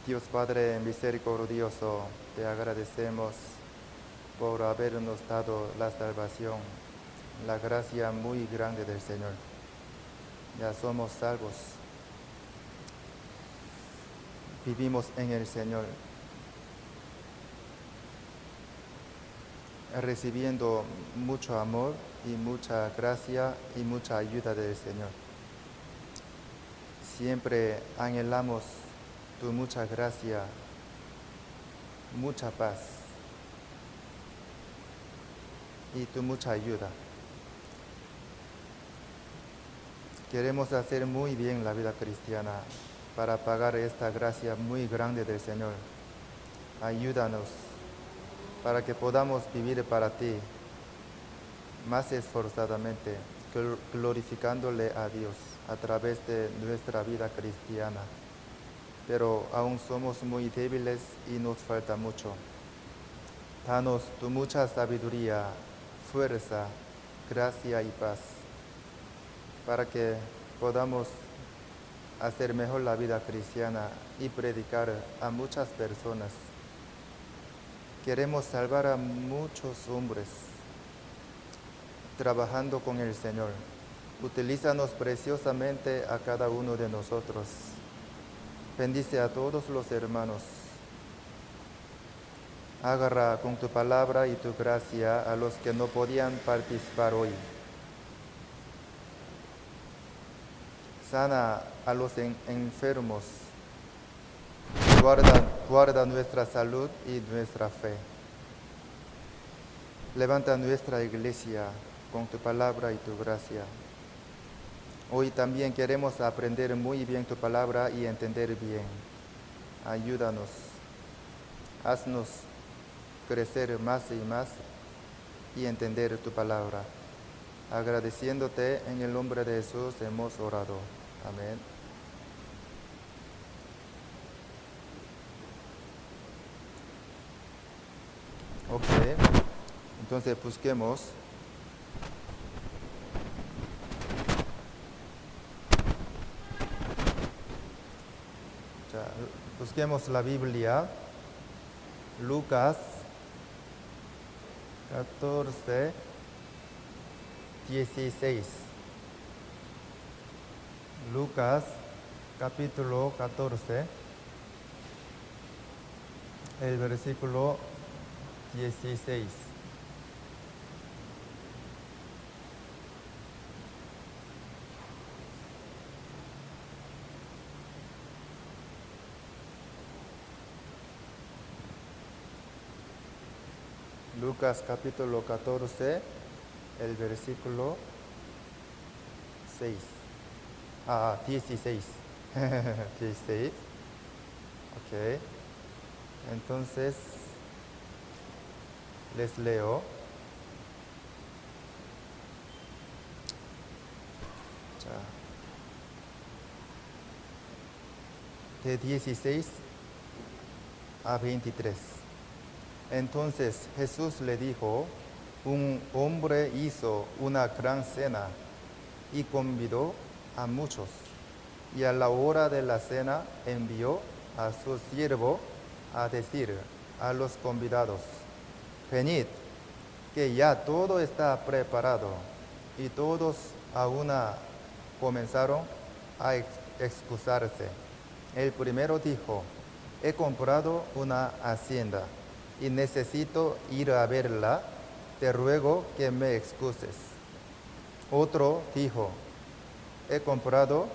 Dios Padre misericordioso, te agradecemos por habernos dado la salvación, la gracia muy grande del Señor. Ya somos salvos, vivimos en el Señor, recibiendo mucho amor y mucha gracia y mucha ayuda del Señor. Siempre anhelamos tu mucha gracia, mucha paz y tu mucha ayuda. Queremos hacer muy bien la vida cristiana para pagar esta gracia muy grande del Señor. Ayúdanos para que podamos vivir para ti más esforzadamente, glorificándole a Dios a través de nuestra vida cristiana. Pero aún somos muy débiles y nos falta mucho. Danos tu mucha sabiduría, fuerza, gracia y paz, para que podamos hacer mejor la vida cristiana y predicar a muchas personas. Queremos salvar a muchos hombres trabajando con el Señor. Utilízanos preciosamente a cada uno de nosotros. Bendice a todos los hermanos. Agarra con tu palabra y tu gracia a los que no podían participar hoy. Sana a los enfermos. Guarda nuestra salud y nuestra fe. Levanta nuestra iglesia con tu palabra y tu gracia. Hoy también queremos aprender muy bien tu palabra y entender bien. Ayúdanos. Haznos crecer más y más y entender tu palabra. Agradeciéndote en el nombre de Jesús hemos orado. Amén. Ok, entonces busquemos. Busquemos la Biblia. Lucas 14, 16. Lucas capítulo 14, el versículo 16. Lucas capítulo 14, el versículo 6. 16. 16. Ok. Entonces, les leo. De 16 a 23. Entonces Jesús le dijo, un hombre hizo una gran cena y convidó a muchos. Y a la hora de la cena envió a su siervo a decir a los convidados, venid, que ya todo está preparado. Y todos a una comenzaron a excusarse. El primero dijo, he comprado una hacienda y necesito ir a verla, te ruego que me excuses. Otro dijo, he comprado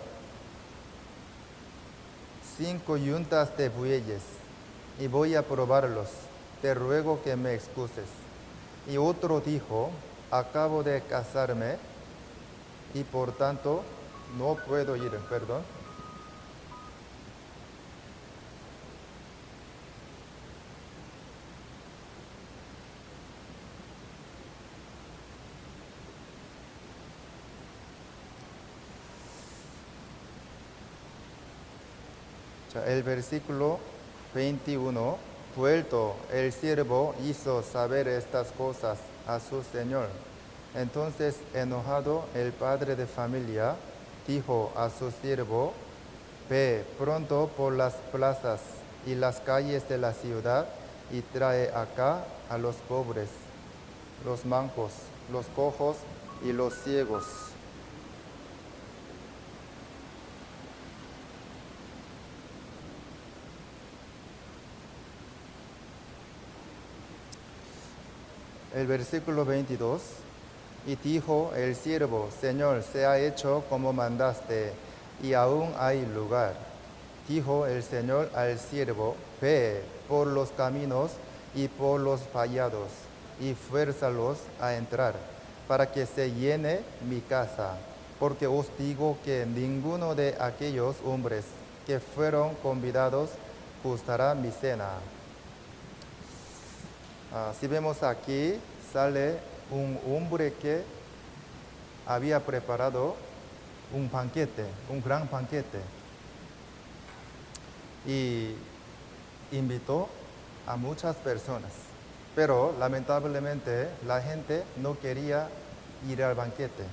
5 yuntas de bueyes y voy a probarlos, te ruego que me excuses. Y otro dijo, acabo de casarme y por tanto no puedo ir, perdón. El versículo 21, vuelto el siervo hizo saber estas cosas a su señor. Entonces, enojado, el padre de familia dijo a su siervo, ve pronto por las plazas y las calles de la ciudad y trae acá a los pobres, los mancos, los cojos y los ciegos. El versículo 22, y dijo el siervo, Señor, se ha hecho como mandaste, y aún hay lugar. Dijo el Señor al siervo, ve por los caminos y por los vallados, y fuérzalos a entrar, para que se llene mi casa. Porque os digo que ninguno de aquellos hombres que fueron convidados gustará mi cena. Si vemos aquí, sale un hombre que había preparado un banquete, un gran banquete, y invitó a muchas personas. Pero lamentablemente la gente no quería ir al banquete.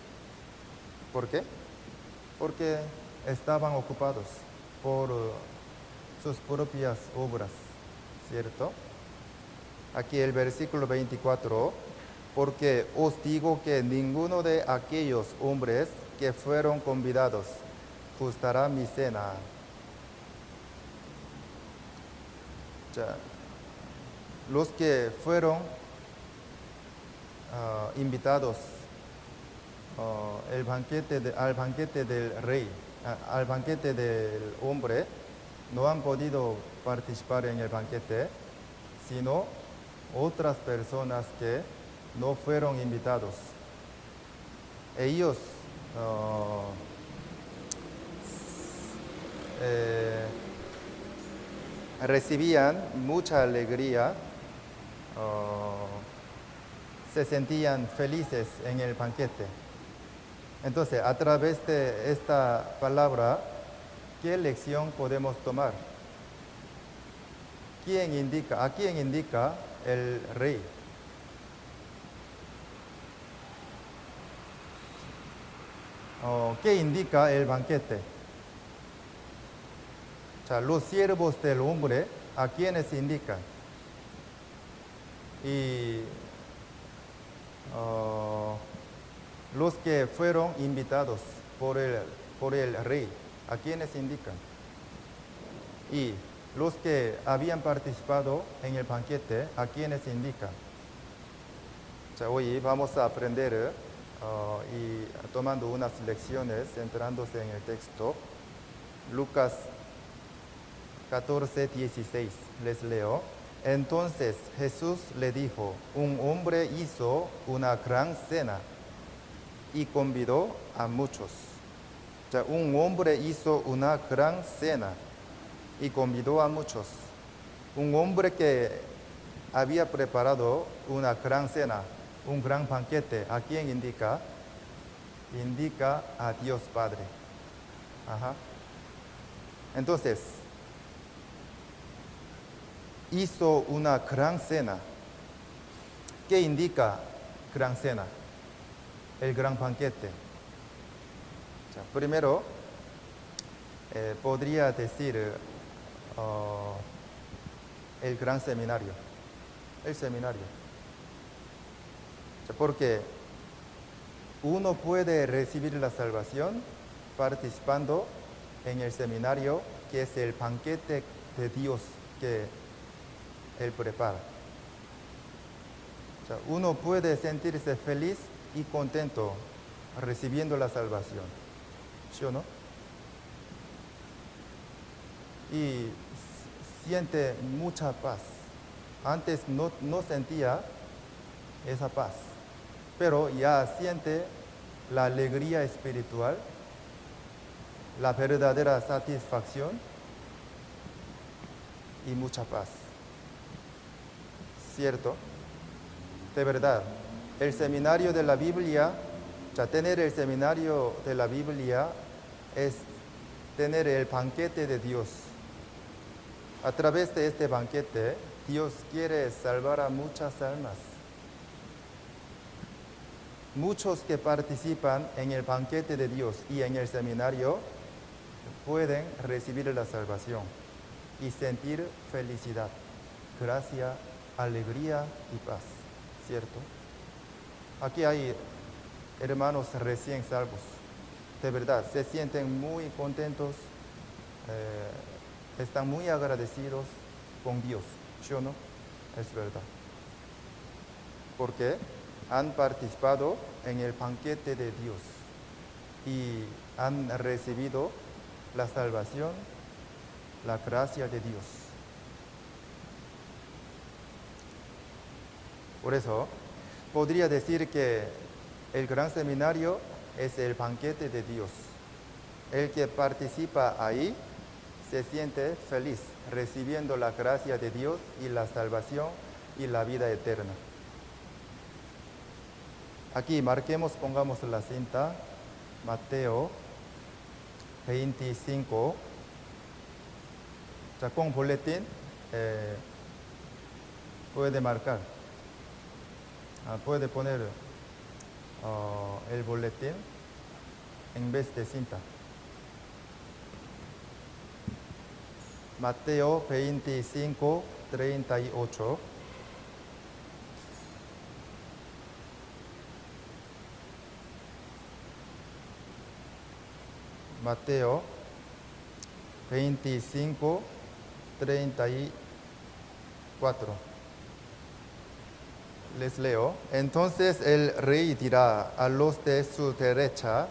¿Por qué? Porque estaban ocupados por sus propias obras, ¿cierto? Aquí el versículo 24, porque os digo que ninguno de aquellos hombres que fueron convidados gustará mi cena. Ya, los que fueron invitados al banquete del rey, al banquete del hombre, no han podido participar en el banquete, sino otras personas que no fueron invitados. Ellos recibían mucha alegría, se sentían felices en el banquete. Entonces, a través de esta palabra, ¿qué lección podemos tomar? ¿A quién indica el rey? ¿Qué indica el banquete? O sea, los siervos del hombre, ¿a quiénes indican? Y los que fueron invitados por el rey, ¿a quiénes indican? Y los que habían participado en el banquete, ¿a quiénes indican? O sea, hoy vamos a aprender y tomando unas lecciones, centrándose en el texto. Lucas 14, 16, les leo. Entonces Jesús le dijo, un hombre hizo una gran cena y convidó a muchos. O sea, un hombre hizo una gran cena y convidó a muchos. Un hombre que había preparado una gran cena, un gran banquete, ¿a quién indica? Indica a Dios Padre. Ajá. Entonces, hizo una gran cena. ¿Qué indica gran cena? El gran banquete. O sea, primero, podría decir el gran seminario. El seminario. O sea, porque uno puede recibir la salvación participando en el seminario, que es el banquete de Dios que Él prepara. O sea, uno puede sentirse feliz y contento recibiendo la salvación, ¿sí o no? Y siente mucha paz. Antes no sentía esa paz, pero ya siente la alegría espiritual, la verdadera satisfacción y mucha paz. ¿Cierto? De verdad, el seminario de la Biblia, ya tener el seminario de la Biblia es tener el banquete de Dios. A través de este banquete, Dios quiere salvar a muchas almas. Muchos que participan en el banquete de Dios y en el seminario pueden recibir la salvación. y sentir felicidad, gracia, alegría y paz, ¿cierto? Aquí hay hermanos recién salvos, de verdad, se sienten muy contentos, están muy agradecidos con Dios, ¿sí o no? Es verdad. Porque han participado en el banquete de Dios y han recibido la salvación, la gracia de Dios. Por eso, podría decir que el gran seminario es el banquete de Dios. El que participa ahí se siente feliz, recibiendo la gracia de Dios y la salvación y la vida eterna. Aquí marquemos, pongamos la cinta, Mateo 25. Ya con boletín puede marcar. Puede poner el boletín en vez de cinta. Mateo 25, 38. Mateo 25, 34. Les leo. Entonces el rey dirá a los de su derecha: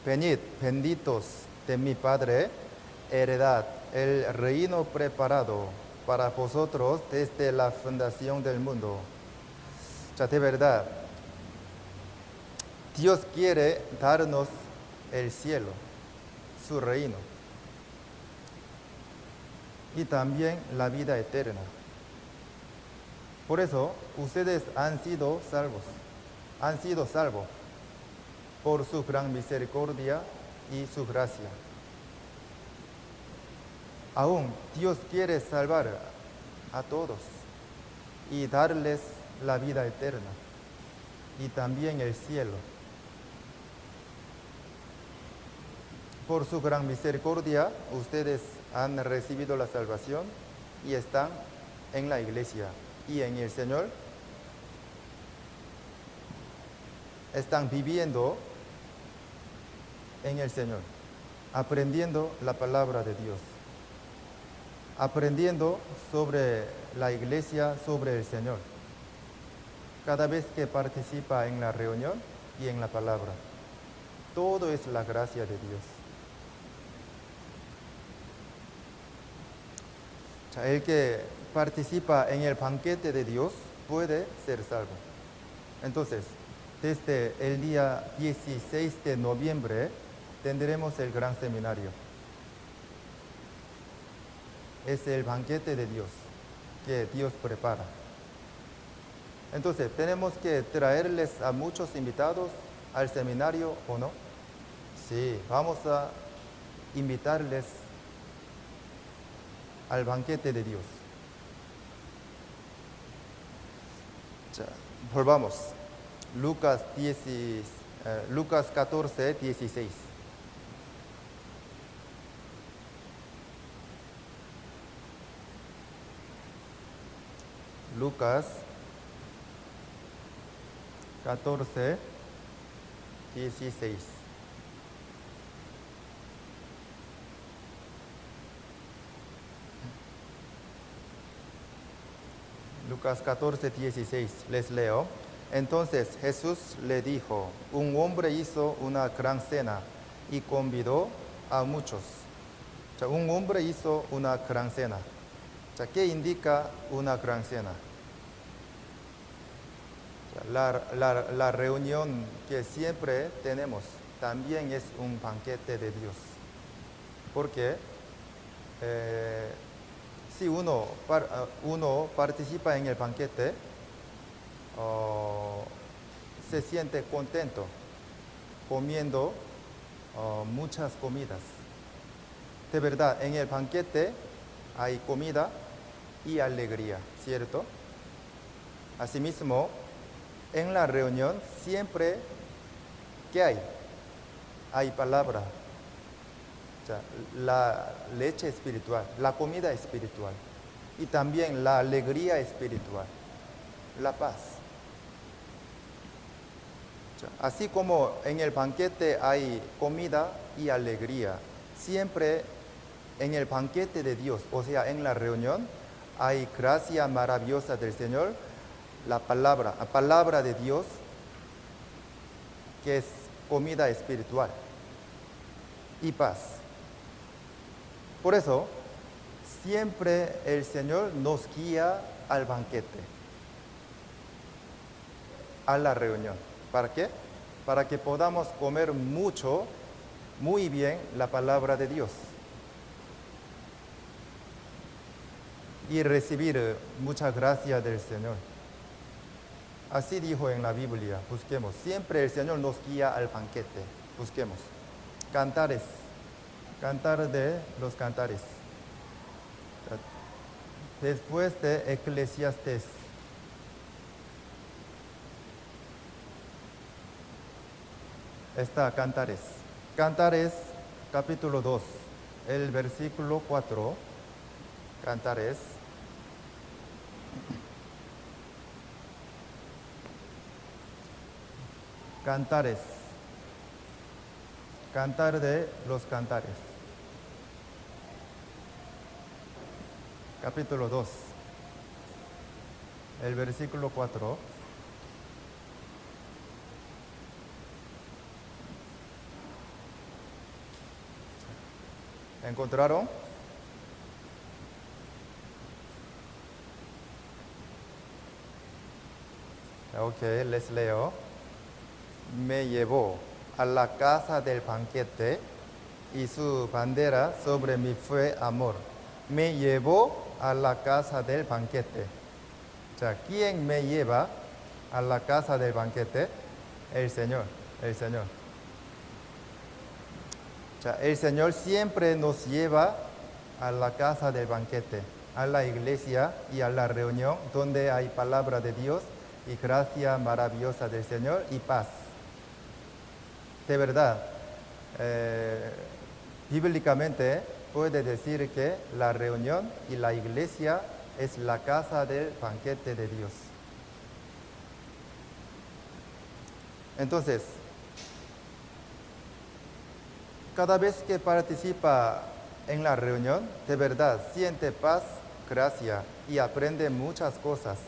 venid, benditos de mi Padre, heredad el reino preparado para vosotros desde la fundación del mundo. Ya de verdad, Dios quiere darnos el cielo, su reino, y también la vida eterna. Por eso, ustedes han sido salvos por su gran misericordia y su gracia. Aún Dios quiere salvar a todos y darles la vida eterna y también el cielo. Por su gran misericordia, ustedes han recibido la salvación y están en la iglesia y en el Señor. Están viviendo en el Señor, aprendiendo la palabra de Dios, aprendiendo sobre la iglesia, sobre el Señor, cada vez que participa en la reunión y en la palabra. Todo es la gracia de Dios. El que participa en el banquete de Dios puede ser salvo. Entonces, desde el día 16 de noviembre tendremos el gran seminario. Es el banquete de Dios que Dios prepara. Entonces, ¿tenemos que traerles a muchos invitados al seminario o no? Sí, vamos a invitarles al banquete de Dios. Ya, volvamos. Lucas 14, 16. Lucas 14, 16. Lucas 14, 16. Les leo. Entonces Jesús le dijo: un hombre hizo una gran cena y convidó a muchos. Un hombre hizo una gran cena. ¿Qué indica una gran cena? La reunión que siempre tenemos también es un banquete de Dios. Porque si uno participa en el banquete, se siente contento comiendo muchas comidas. De verdad, en el banquete hay comida y alegría, ¿cierto? Asimismo, en la reunión siempre, ¿qué hay? Hay palabra, sea, la leche espiritual, la comida espiritual y también la alegría espiritual, la paz. O sea, así como en el banquete hay comida y alegría, siempre en el banquete de Dios, o sea, en la reunión, hay gracia maravillosa del Señor, la palabra de Dios, que es comida espiritual y paz. Por eso, siempre el Señor nos guía al banquete, a la reunión. ¿Para qué? Para que podamos comer mucho, muy bien la palabra de Dios y recibir mucha gracia del Señor. Así dijo en la Biblia, busquemos. Siempre el Señor nos guía al banquete. Busquemos. Cantares. Cantar de los cantares. Después de Eclesiastés. Está Cantares. Cantares, capítulo 2, el versículo 4. Cantares. Cantares. Cantar de los cantares. Capítulo 2. El versículo 4. ¿Encontraron? Ok, les leo. Me llevó a la casa del banquete y su bandera sobre mí fue amor. Me llevó a la casa del banquete. O sea, ¿quién me lleva a la casa del banquete? El Señor, el Señor. O sea, el Señor siempre nos lleva a la casa del banquete, a la iglesia y a la reunión donde hay palabra de Dios y gracia maravillosa del Señor y paz. De verdad, bíblicamente puede decir que la reunión y la iglesia es la casa del banquete de Dios. Entonces, cada vez que participa en la reunión, de verdad siente paz, gracia y aprende muchas cosas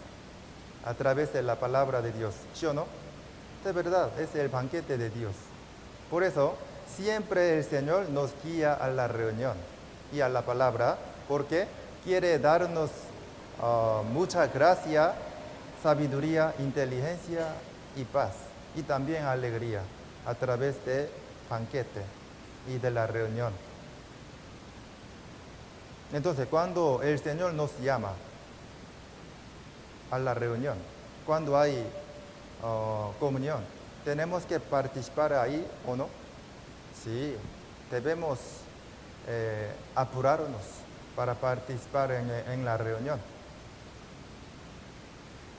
a través de la palabra de Dios. ¿Sí o no? De verdad, es el banquete de Dios. Por eso, siempre el Señor nos guía a la reunión y a la palabra, porque quiere darnos mucha gracia, sabiduría, inteligencia y paz, y también alegría a través de banquete y de la reunión. Entonces, cuando el Señor nos llama a la reunión, cuando hay comunión, ¿tenemos que participar ahí o no? Sí, debemos apurarnos para participar en la reunión.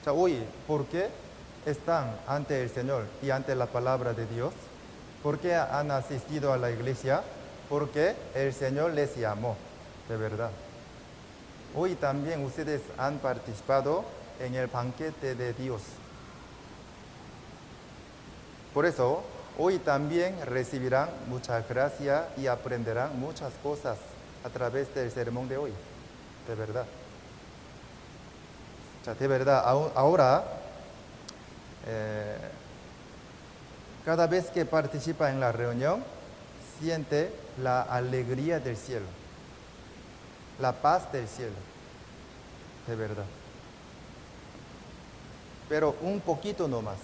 O sea, hoy, ¿por qué están ante el Señor y ante la palabra de Dios? ¿Por qué han asistido a la iglesia? Porque el Señor les llamó, de verdad. Hoy también ustedes han participado en el banquete de Dios. Por eso, hoy también recibirán mucha gracia y aprenderán muchas cosas a través del sermón de hoy, de verdad. O sea, de verdad, ahora, cada vez que participa en la reunión, siente la alegría del cielo, la paz del cielo, de verdad. Pero un poquito nomás.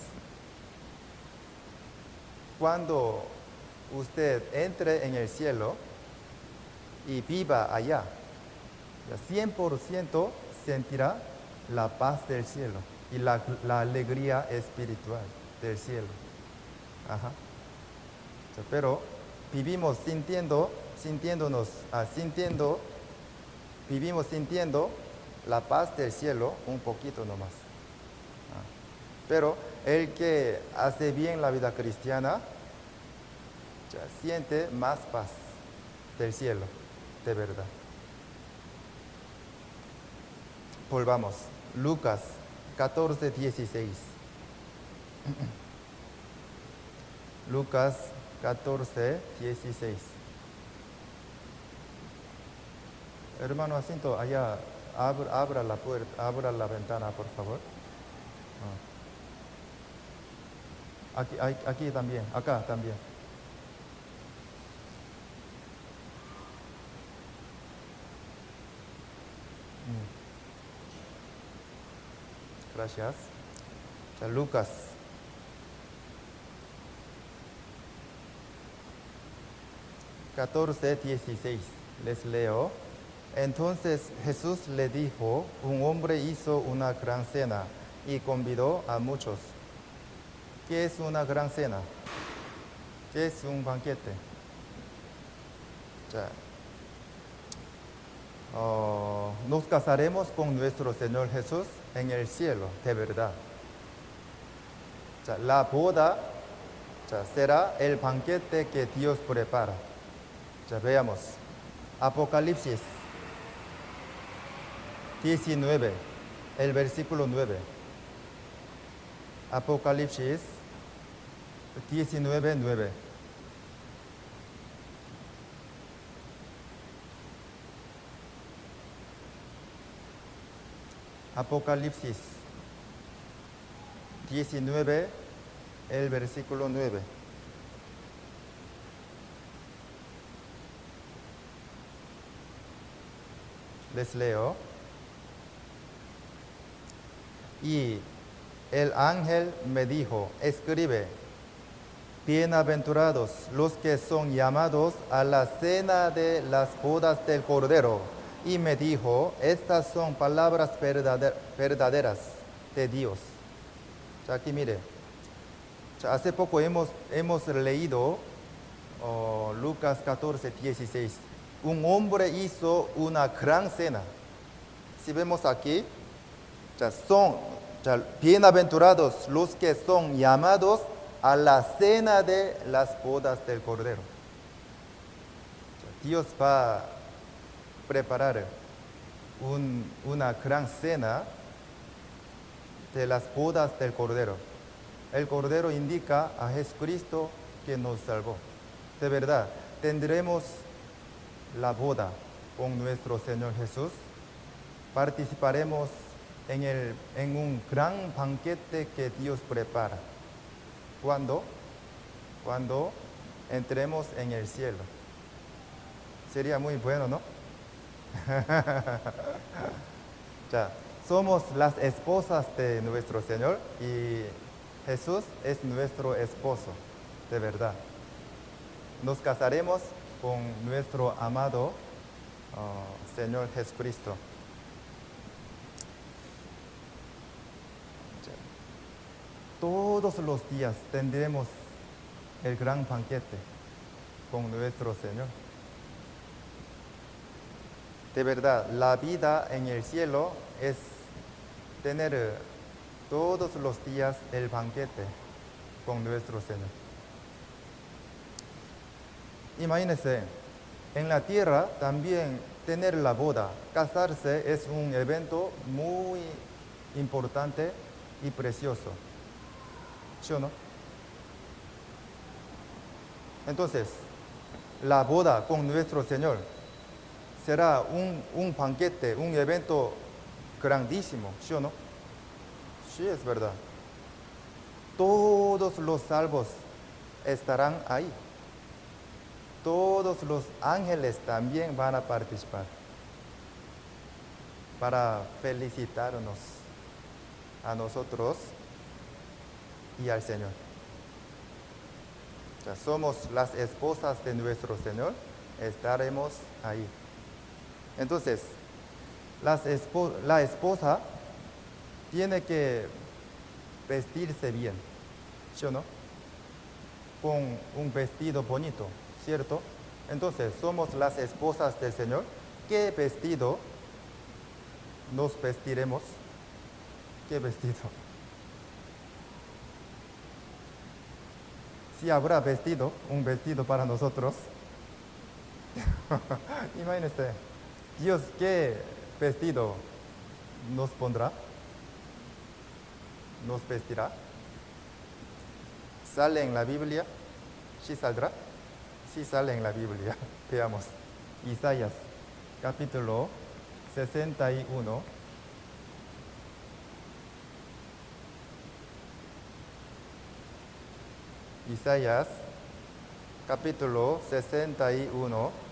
Cuando usted entre en el cielo y viva allá, 100% sentirá la paz del cielo y la alegría espiritual del cielo. Ajá. Pero vivimos vivimos sintiendo la paz del cielo un poquito nomás. Pero el que hace bien la vida cristiana siente más paz, del cielo, de verdad. Volvamos. Lucas 14:16. Lucas 14:16. Hermano Jacinto, allá abra la puerta, abra la ventana, por favor. Aquí también, acá también. Gracias. Ya, Lucas 14:16. Les leo. Entonces Jesús le dijo, un hombre hizo una gran cena y convidó a muchos. ¿Qué es una gran cena? ¿Qué es un banquete? Ya. Nos casaremos con nuestro Señor Jesús en el cielo, de verdad. Ya, la boda ya, será el banquete que Dios prepara. Ya veamos. Apocalipsis 19, el versículo 9. Apocalipsis 19:9. Apocalipsis 19, el versículo 9. Les leo. Y el ángel me dijo, escribe, bienaventurados los que son llamados a la cena de las bodas del Cordero. Y me dijo, estas son palabras verdaderas de Dios. Ya aquí mire, ya hace poco hemos leído Lucas 14:16. Un hombre hizo una gran cena. Si vemos aquí, ya bienaventurados los que son llamados a la cena de las bodas del Cordero. Dios va a preparar una gran cena de las bodas del Cordero. El Cordero indica a Jesucristo que nos salvó. De verdad, tendremos la boda con nuestro Señor Jesús. Participaremos en un gran banquete que Dios prepara. ¿Cuándo? Cuando entremos en el cielo. Sería muy bueno, ¿no? Ya, somos las esposas de nuestro Señor y Jesús es nuestro esposo, de verdad. Nos casaremos con nuestro amado Señor Jesucristo. Todos los días tendremos el gran banquete con nuestro Señor. De verdad, la vida en el cielo es tener todos los días el banquete con nuestro Señor. Imagínense, en la tierra también tener la boda, casarse es un evento muy importante y precioso. ¿Sí o no? Entonces, la boda con nuestro Señor será un banquete, un evento grandísimo, ¿sí o no? Sí, es verdad. Todos los salvos estarán ahí. Todos los ángeles también van a participar para felicitarnos a nosotros y al Señor. Ya somos las esposas de nuestro Señor, estaremos ahí. Entonces, la esposa tiene que vestirse bien, ¿sí o no? Con un vestido bonito, ¿cierto? Entonces, somos las esposas del Señor. ¿Qué vestido nos vestiremos? ¿Qué vestido? Si habrá vestido, un vestido para nosotros, Imagínense, Dios, ¿qué vestido nos pondrá? ¿Nos vestirá? ¿Sale en la Biblia? ¿Sí saldrá? Sí sale en la Biblia. Veamos. Isaías, capítulo 61. Isaías, capítulo 61.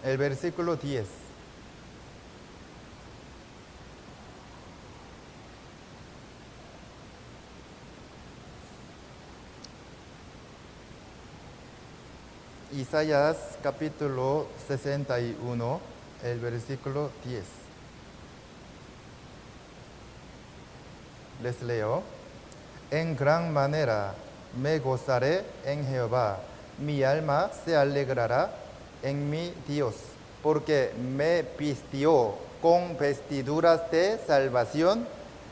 El versículo 10. Isaías capítulo 61, el versículo 10. Les leo. En gran manera me gozaré en Jehová, mi alma se alegrará en mi Dios, porque me vistió con vestiduras de salvación,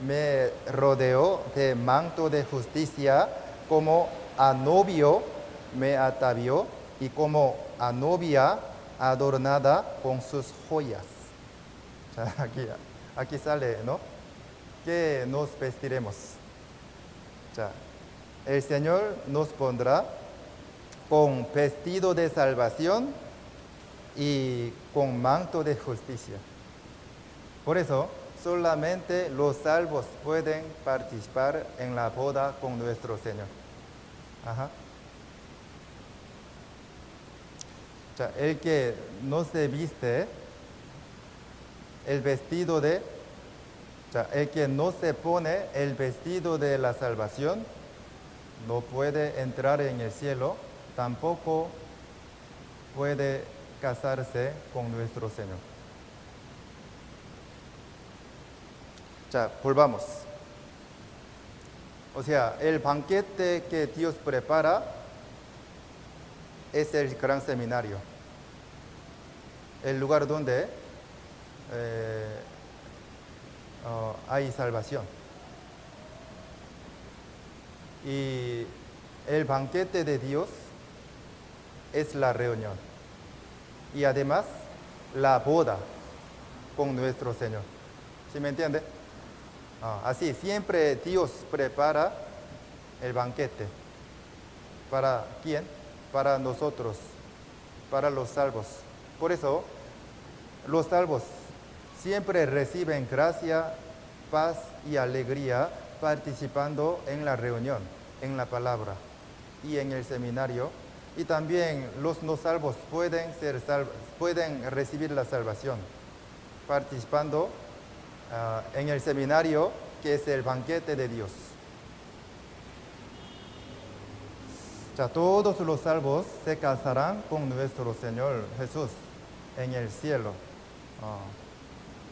me rodeó de manto de justicia, como a novio me atavió y como a novia adornada con sus joyas. Aquí sale, ¿no? ¿Qué nos vestiremos? El Señor nos pondrá con vestido de salvación y con manto de justicia. Por eso, solamente los salvos pueden participar en la boda con nuestro Señor. Ajá. El que no se viste el vestido de, el que no se pone el vestido de la salvación, no puede entrar en el cielo, tampoco puede casarse con nuestro Señor. Volvamos. O sea, el banquete que Dios prepara es el gran seminario, el lugar donde hay salvación. Y el banquete de Dios es la reunión. Y además, la boda con nuestro Señor. ¿Sí me entiende? Así, siempre Dios prepara el banquete. ¿Para quién? Para nosotros, para los salvos. Por eso, los salvos siempre reciben gracia, paz y alegría participando en la reunión, en la palabra y en el seminario. Y también los no salvos pueden recibir la salvación participando en el seminario, que es el banquete de Dios. Todos los salvos se casarán con nuestro Señor Jesús en el cielo.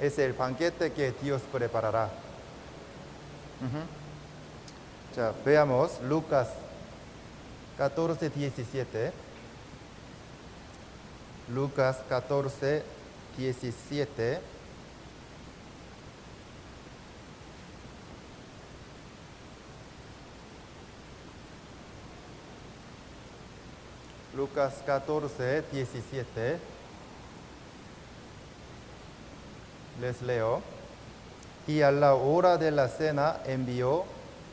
Es el banquete que Dios preparará. Veamos Lucas 14, 17. Lucas 14, 17. Lucas 14, 17. Les leo. Y a la hora de la cena envió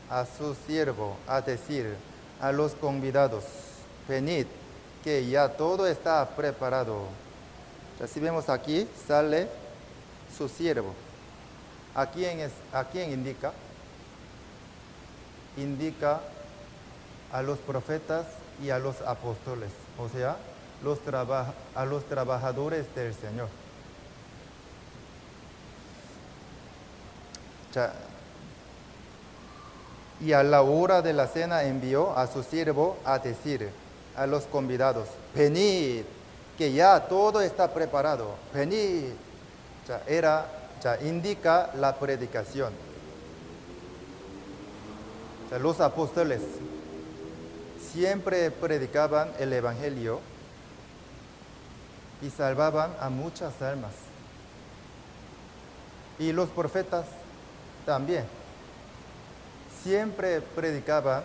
a su siervo a decir a los convidados: venid, que ya todo está preparado. Si vemos aquí, sale su siervo. ¿A quién indica? Indica a los profetas y a los apóstoles, o sea, a los trabajadores del Señor. Y a la hora de la cena envió a su siervo a decir a los convidados: venid, que ya todo está preparado, venid. Indica la predicación. Los apóstoles siempre predicaban el Evangelio y salvaban a muchas almas. Y los profetas también siempre predicaban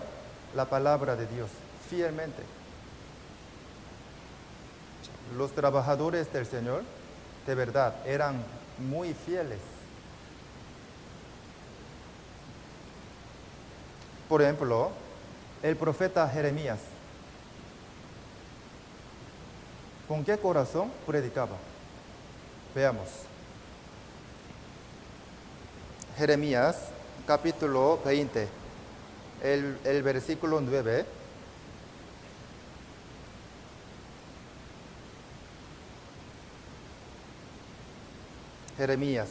la palabra de Dios fielmente. Los trabajadores del Señor, de verdad, eran muy fieles. Por ejemplo, el profeta Jeremías, ¿con qué corazón predicaba? Veamos. Jeremías, capítulo 20, el versículo 9. Jeremías,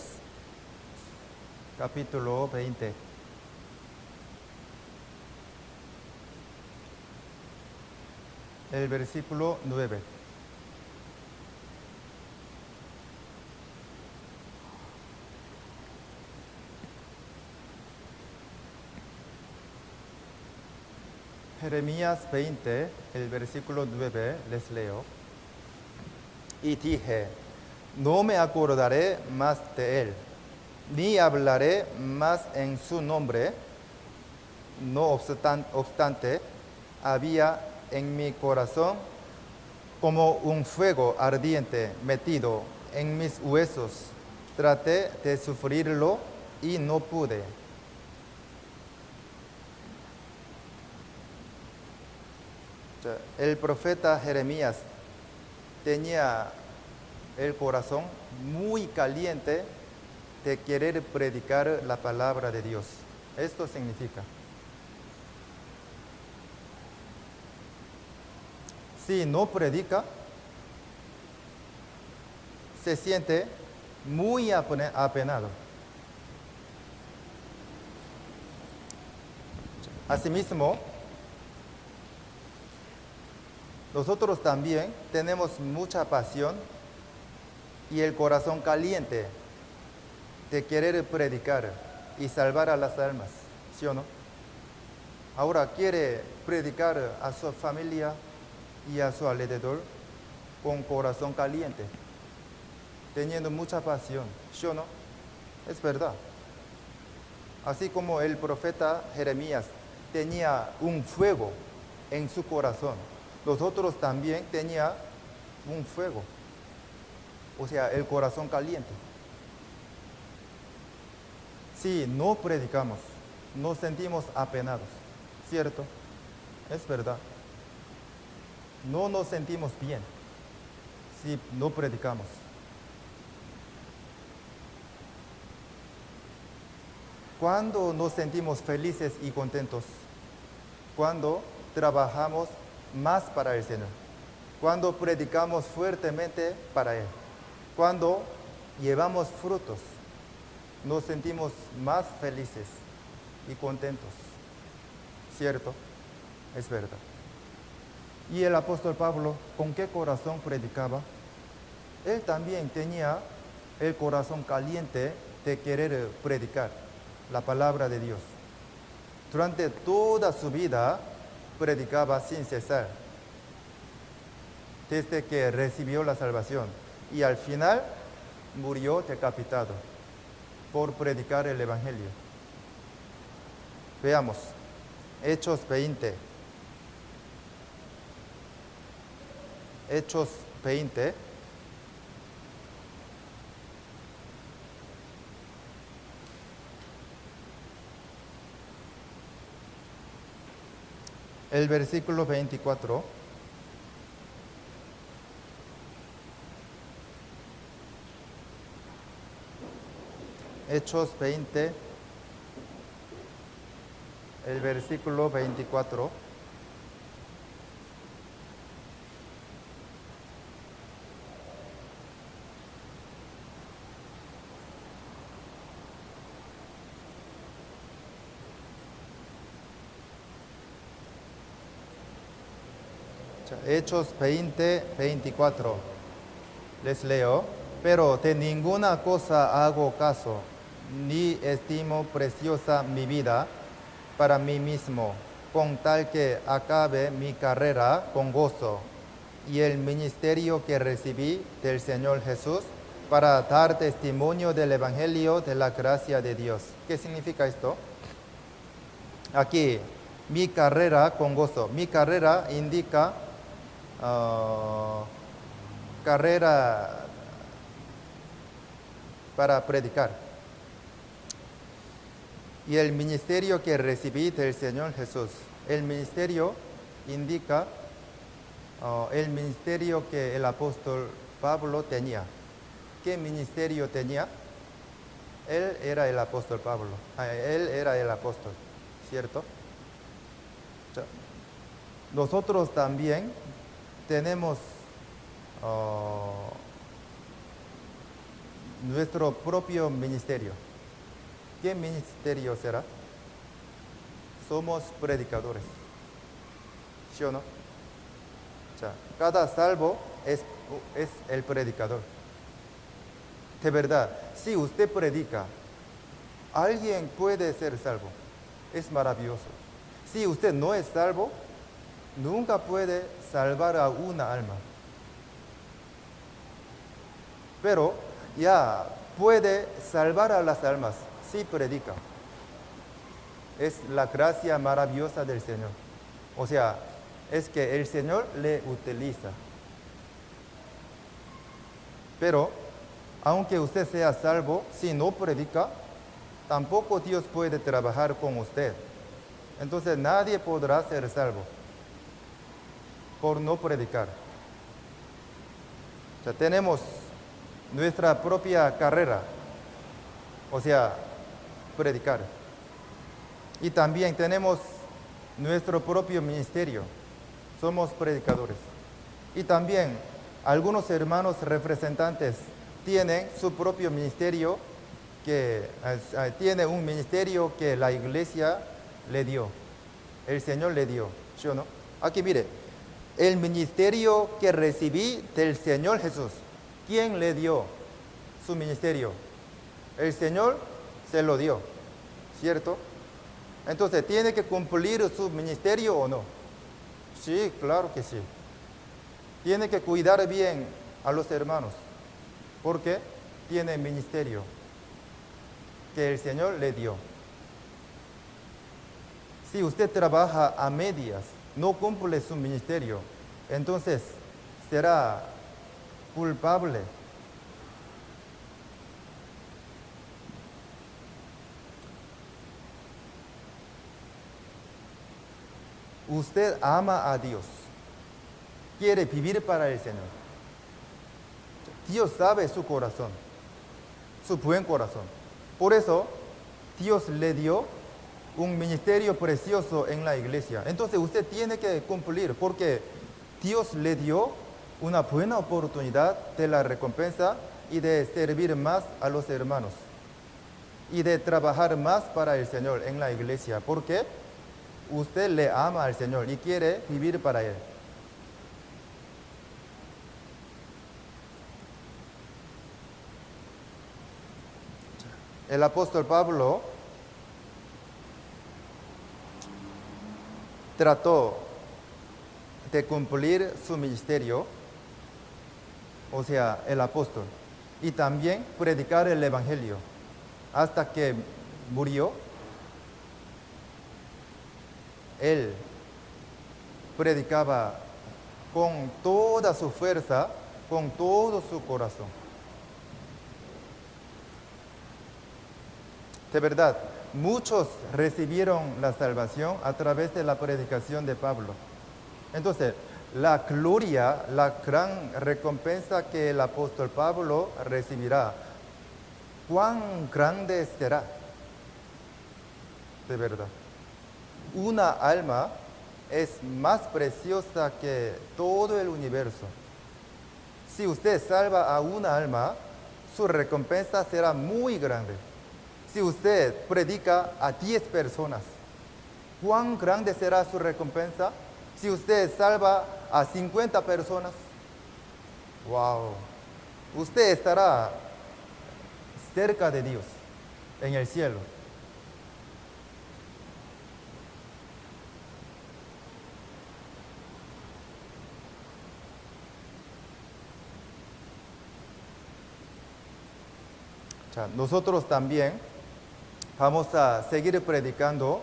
capítulo 20. El versículo 9. Jeremías 20, el versículo 9, les leo. Y dije, no me acordaré más de él, ni hablaré más en su nombre. No obstante, había en mi corazón como un fuego ardiente metido en mis huesos. Traté de sufrirlo y no pude. El profeta Jeremías tenía el corazón muy caliente de querer predicar la palabra de Dios. Esto significa, si no predica, se siente muy apenado. Asimismo, nosotros también tenemos mucha pasión y el corazón caliente de querer predicar y salvar a las almas, ¿sí o no? Ahora quiere predicar a su familia y a su alrededor con corazón caliente, teniendo mucha pasión, ¿sí o no? Es verdad. Así como el profeta Jeremías tenía un fuego en su corazón, nosotros también tenía un fuego, o sea, el corazón caliente. Si no predicamos, nos sentimos apenados, ¿cierto? Es verdad. No nos sentimos bien si no predicamos. ¿Cuándo nos sentimos felices y contentos? Cuando trabajamos más para el Señor, cuando predicamos fuertemente para Él, cuando llevamos frutos, nos sentimos más felices y contentos, ¿cierto? Es verdad. Y el apóstol Pablo, ¿con qué corazón predicaba? Él también tenía el corazón caliente de querer predicar la palabra de Dios. Durante toda su vida predicaba sin cesar, desde que recibió la salvación, y al final murió decapitado por predicar el Evangelio. Veamos, Hechos 20. Hechos 20. El versículo 24. Hechos 20, el versículo 24. Hechos 20, 24. Les leo. Pero de ninguna cosa hago caso, ni estimo preciosa mi vida para mí mismo, con tal que acabe mi carrera con gozo y el ministerio que recibí del Señor Jesús para dar testimonio del Evangelio de la gracia de Dios. ¿Qué significa esto? Aquí, mi carrera con gozo. Mi carrera indica carrera para predicar. Y el ministerio que recibí del Señor Jesús. El ministerio indica el ministerio que el apóstol Pablo tenía. ¿Qué ministerio tenía? Él era el apóstol Pablo. Él era el apóstol, ¿cierto? Nosotros también tenemos nuestro propio ministerio. ¿Qué ministerio será? Somos predicadores. ¿Sí o no? Cada salvo es el predicador. De verdad, si usted predica, alguien puede ser salvo. Es maravilloso. Si usted no es salvo, nunca puede salvar a una alma. Pero ya puede salvar a las almas si predica. Es la gracia maravillosa del Señor. O sea, es que el Señor le utiliza. Pero, aunque usted sea salvo, si no predica, tampoco Dios puede trabajar con usted. Entonces nadie podrá ser salvo por no predicar. O sea, tenemos nuestra propia carrera, o sea, predicar. Y también tenemos nuestro propio ministerio, somos predicadores. Y también algunos hermanos representantes tienen su propio ministerio, que tiene un ministerio que la iglesia le dio, el Señor le dio, ¿sí o no? Aquí mire, el ministerio que recibí del Señor Jesús. ¿Quién le dio su ministerio? El Señor se lo dio, ¿cierto? Entonces, ¿tiene que cumplir su ministerio o no? Sí, claro que sí. Tiene que cuidar bien a los hermanos, porque tiene ministerio que el Señor le dio. Si usted trabaja a medias, no cumple su ministerio, entonces será culpable. Usted ama a Dios, quiere vivir para el Señor. Dios sabe su corazón, su buen corazón. Por eso, Dios le dio un ministerio precioso en la iglesia. Entonces usted tiene que cumplir, porque Dios le dio una buena oportunidad de la recompensa y de servir más a los hermanos y de trabajar más para el Señor en la iglesia, porque usted le ama al Señor y quiere vivir para Él. El apóstol Pablo trató de cumplir su ministerio, o sea, el apóstol, y también predicar el Evangelio hasta que murió. Él predicaba con toda su fuerza, con todo su corazón. De verdad, muchos recibieron la salvación a través de la predicación de Pablo. Entonces, la gloria, la gran recompensa que el apóstol Pablo recibirá, ¿cuán grande será? De verdad. Una alma es más preciosa que todo el universo. Si usted salva a una alma, su recompensa será muy grande. Si usted predica a 10 personas, ¿cuán grande será su recompensa? Si usted salva a 50 personas, wow, usted estará cerca de Dios, en el cielo. Nosotros también vamos a seguir predicando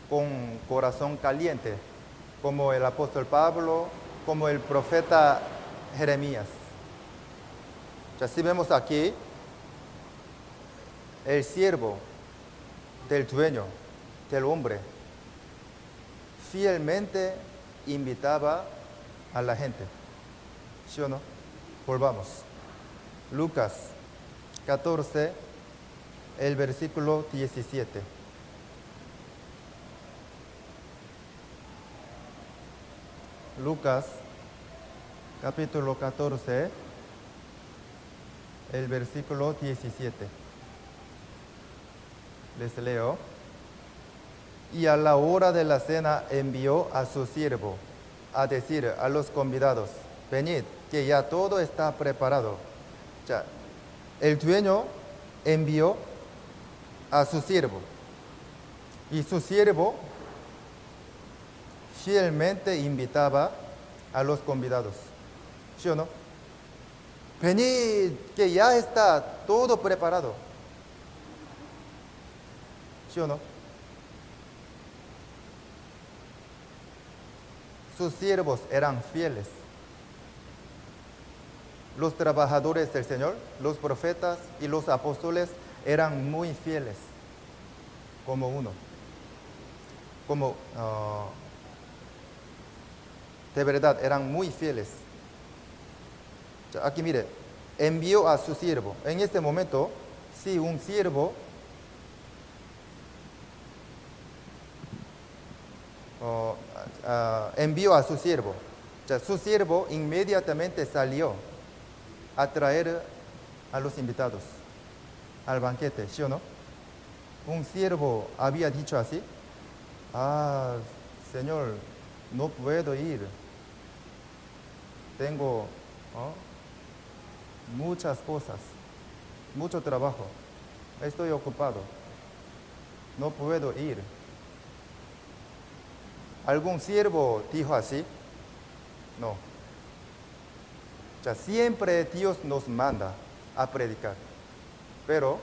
con corazón caliente, como el apóstol Pablo, como el profeta Jeremías. Si vemos aquí, el siervo del dueño, del hombre, fielmente invitaba a la gente. ¿Sí o no? Volvamos. Lucas 14, el versículo 17. Lucas capítulo 14, el versículo 17. Les leo. Y a la hora de la cena envió a su siervo a decir a los convidados: venid, que ya todo está preparado. El dueño envió a su siervo y su siervo fielmente invitaba a los convidados. ¿Sí o no? Venid, que ya está todo preparado. ¿Sí o no? Sus siervos eran fieles. Los trabajadores del Señor, los profetas y los apóstoles eran muy fieles, como uno. De verdad, eran muy fieles. Aquí mire, envió a su siervo. En este momento, si un siervo envió a su siervo, su siervo inmediatamente salió a traer a los invitados al banquete, ¿sí o no? Un siervo había dicho así: Señor, no puedo ir. Tengo muchas cosas, mucho trabajo. Estoy ocupado. No puedo ir. ¿Algún siervo dijo así? No. Siempre Dios nos manda a predicar, pero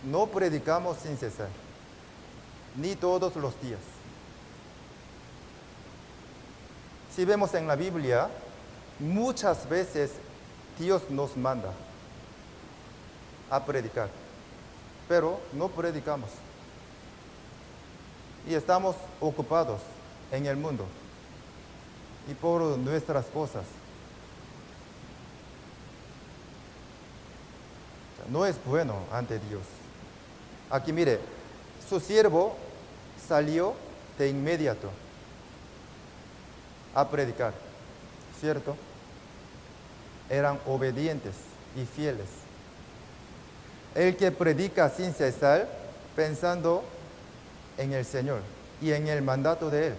no predicamos sin cesar, ni todos los días. Si vemos en la Biblia, muchas veces Dios nos manda a predicar, pero no predicamos. Y estamos ocupados en el mundo y por nuestras cosas. No es bueno ante Dios. Aquí mire, su siervo salió de inmediato a predicar, ¿cierto? Eran obedientes y fieles. El que predica sin cesar, pensando en el Señor y en el mandato de Él,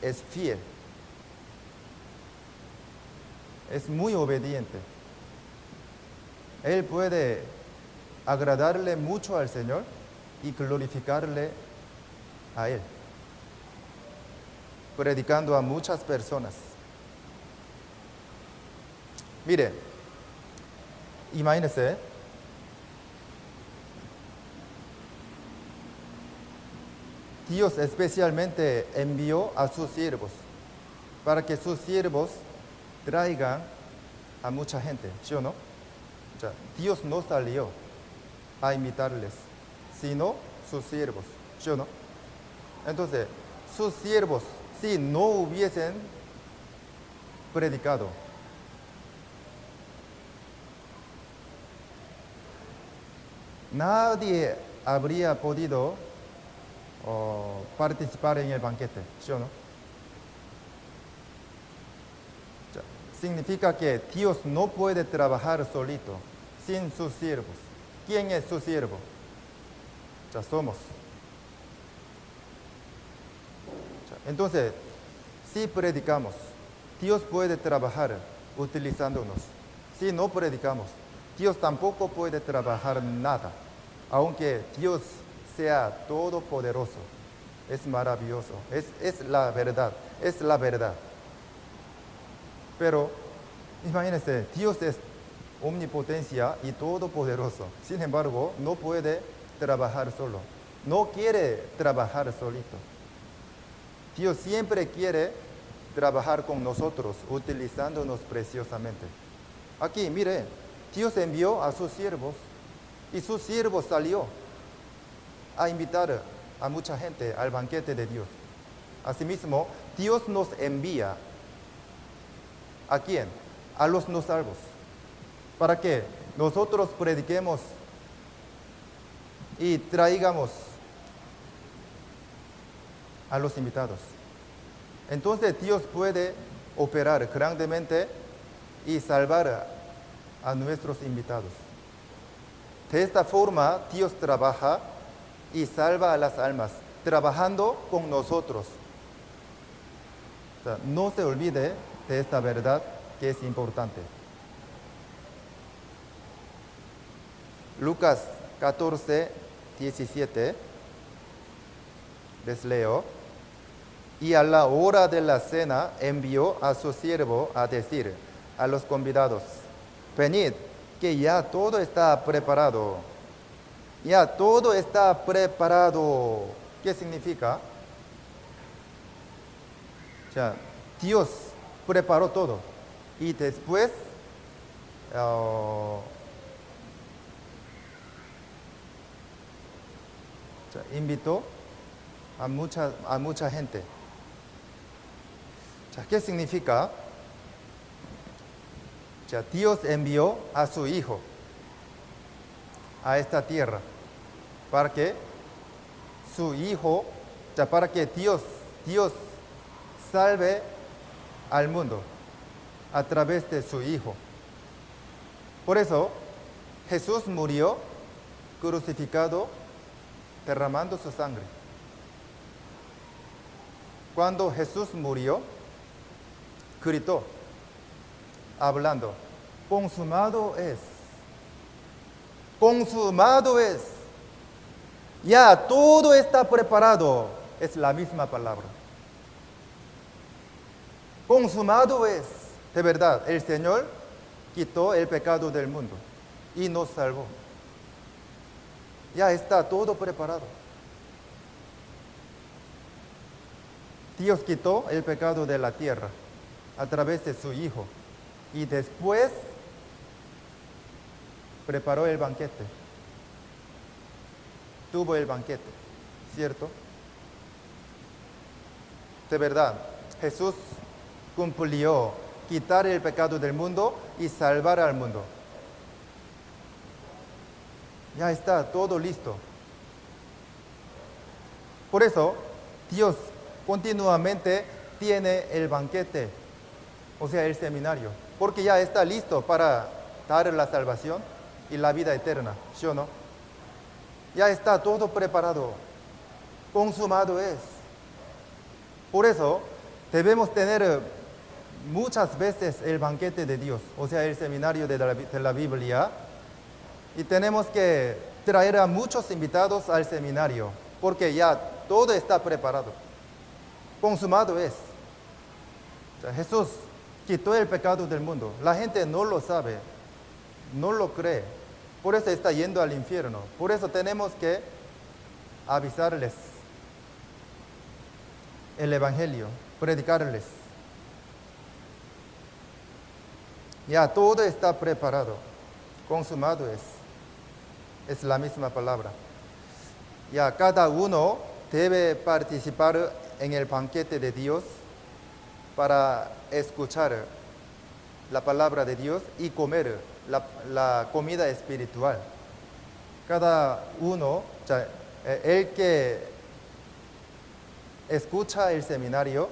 es fiel. Es muy obediente. Él puede agradarle mucho al Señor y glorificarle a Él, predicando a muchas personas. Mire, imagínese, Dios especialmente envió a sus siervos para que sus siervos traigan a mucha gente, ¿sí o no? Dios no salió a invitarles, sino sus siervos, ¿sí o no? Entonces, sus siervos, si no hubiesen predicado, nadie habría podido participar en el banquete, ¿sí o no? Significa que Dios no puede trabajar solito, sin sus siervos. ¿Quién es su siervo? Somos. Entonces, si predicamos, Dios puede trabajar utilizándonos. Si no predicamos, Dios tampoco puede trabajar nada, aunque Dios sea todopoderoso. Es maravilloso, es la verdad, es la verdad. Pero imagínense, Dios es omnipotencia y todopoderoso. Sin embargo, no puede trabajar solo. No quiere trabajar solito. Dios siempre quiere trabajar con nosotros, utilizándonos preciosamente. Aquí, mire, Dios envió a sus siervos y sus siervos salió a invitar a mucha gente al banquete de Dios. Asimismo, Dios nos envía. ¿A quién? A los no salvos. ¿Para qué? Nosotros prediquemos y traigamos a los invitados. Entonces Dios puede operar grandemente y salvar a nuestros invitados. De esta forma Dios trabaja y salva a las almas, trabajando con nosotros. O sea, no se olvide de esta verdad que es importante. Lucas 14, 17, les leo. Y a la hora de la cena envió a su siervo a decir a los convidados: venid, que ya todo está preparado. Ya todo está preparado. ¿Qué significa? O sea, Dios preparó todo y después invitó a mucha gente. O sea, ¿qué significa? O sea, Dios envió a su Hijo a esta tierra para que su Hijo, o sea, para que Dios salve al mundo a través de su Hijo. Por eso Jesús murió crucificado, derramando su sangre. Cuando Jesús murió, gritó, hablando: consumado es. Consumado es. Ya todo está preparado. Es la misma palabra. Consumado es. De verdad, el Señor quitó el pecado del mundo y nos salvó. Ya está todo preparado. Dios quitó el pecado de la tierra a través de su Hijo y después preparó el banquete. Tuvo el banquete, ¿cierto? De verdad, Jesús cumplió quitar el pecado del mundo y salvar al mundo. Ya está todo listo. Por eso, Dios continuamente tiene el banquete, o sea, el seminario, porque ya está listo para dar la salvación y la vida eterna, ¿sí o no? Ya está todo preparado, consumado es. Por eso debemos tener muchas veces el banquete de Dios, o sea, el seminario de la Biblia, y tenemos que traer a muchos invitados al seminario, porque ya todo está preparado. Consumado es. O sea, Jesús quitó el pecado del mundo. La gente no lo sabe, no lo cree. Por eso está yendo al infierno. Por eso tenemos que avisarles el Evangelio, predicarles. Ya todo está preparado. Consumado es. Es la misma palabra. Ya cada uno debe participar en el banquete de Dios para escuchar la palabra de Dios y comer la comida espiritual. Cada uno, o sea, el que escucha el seminario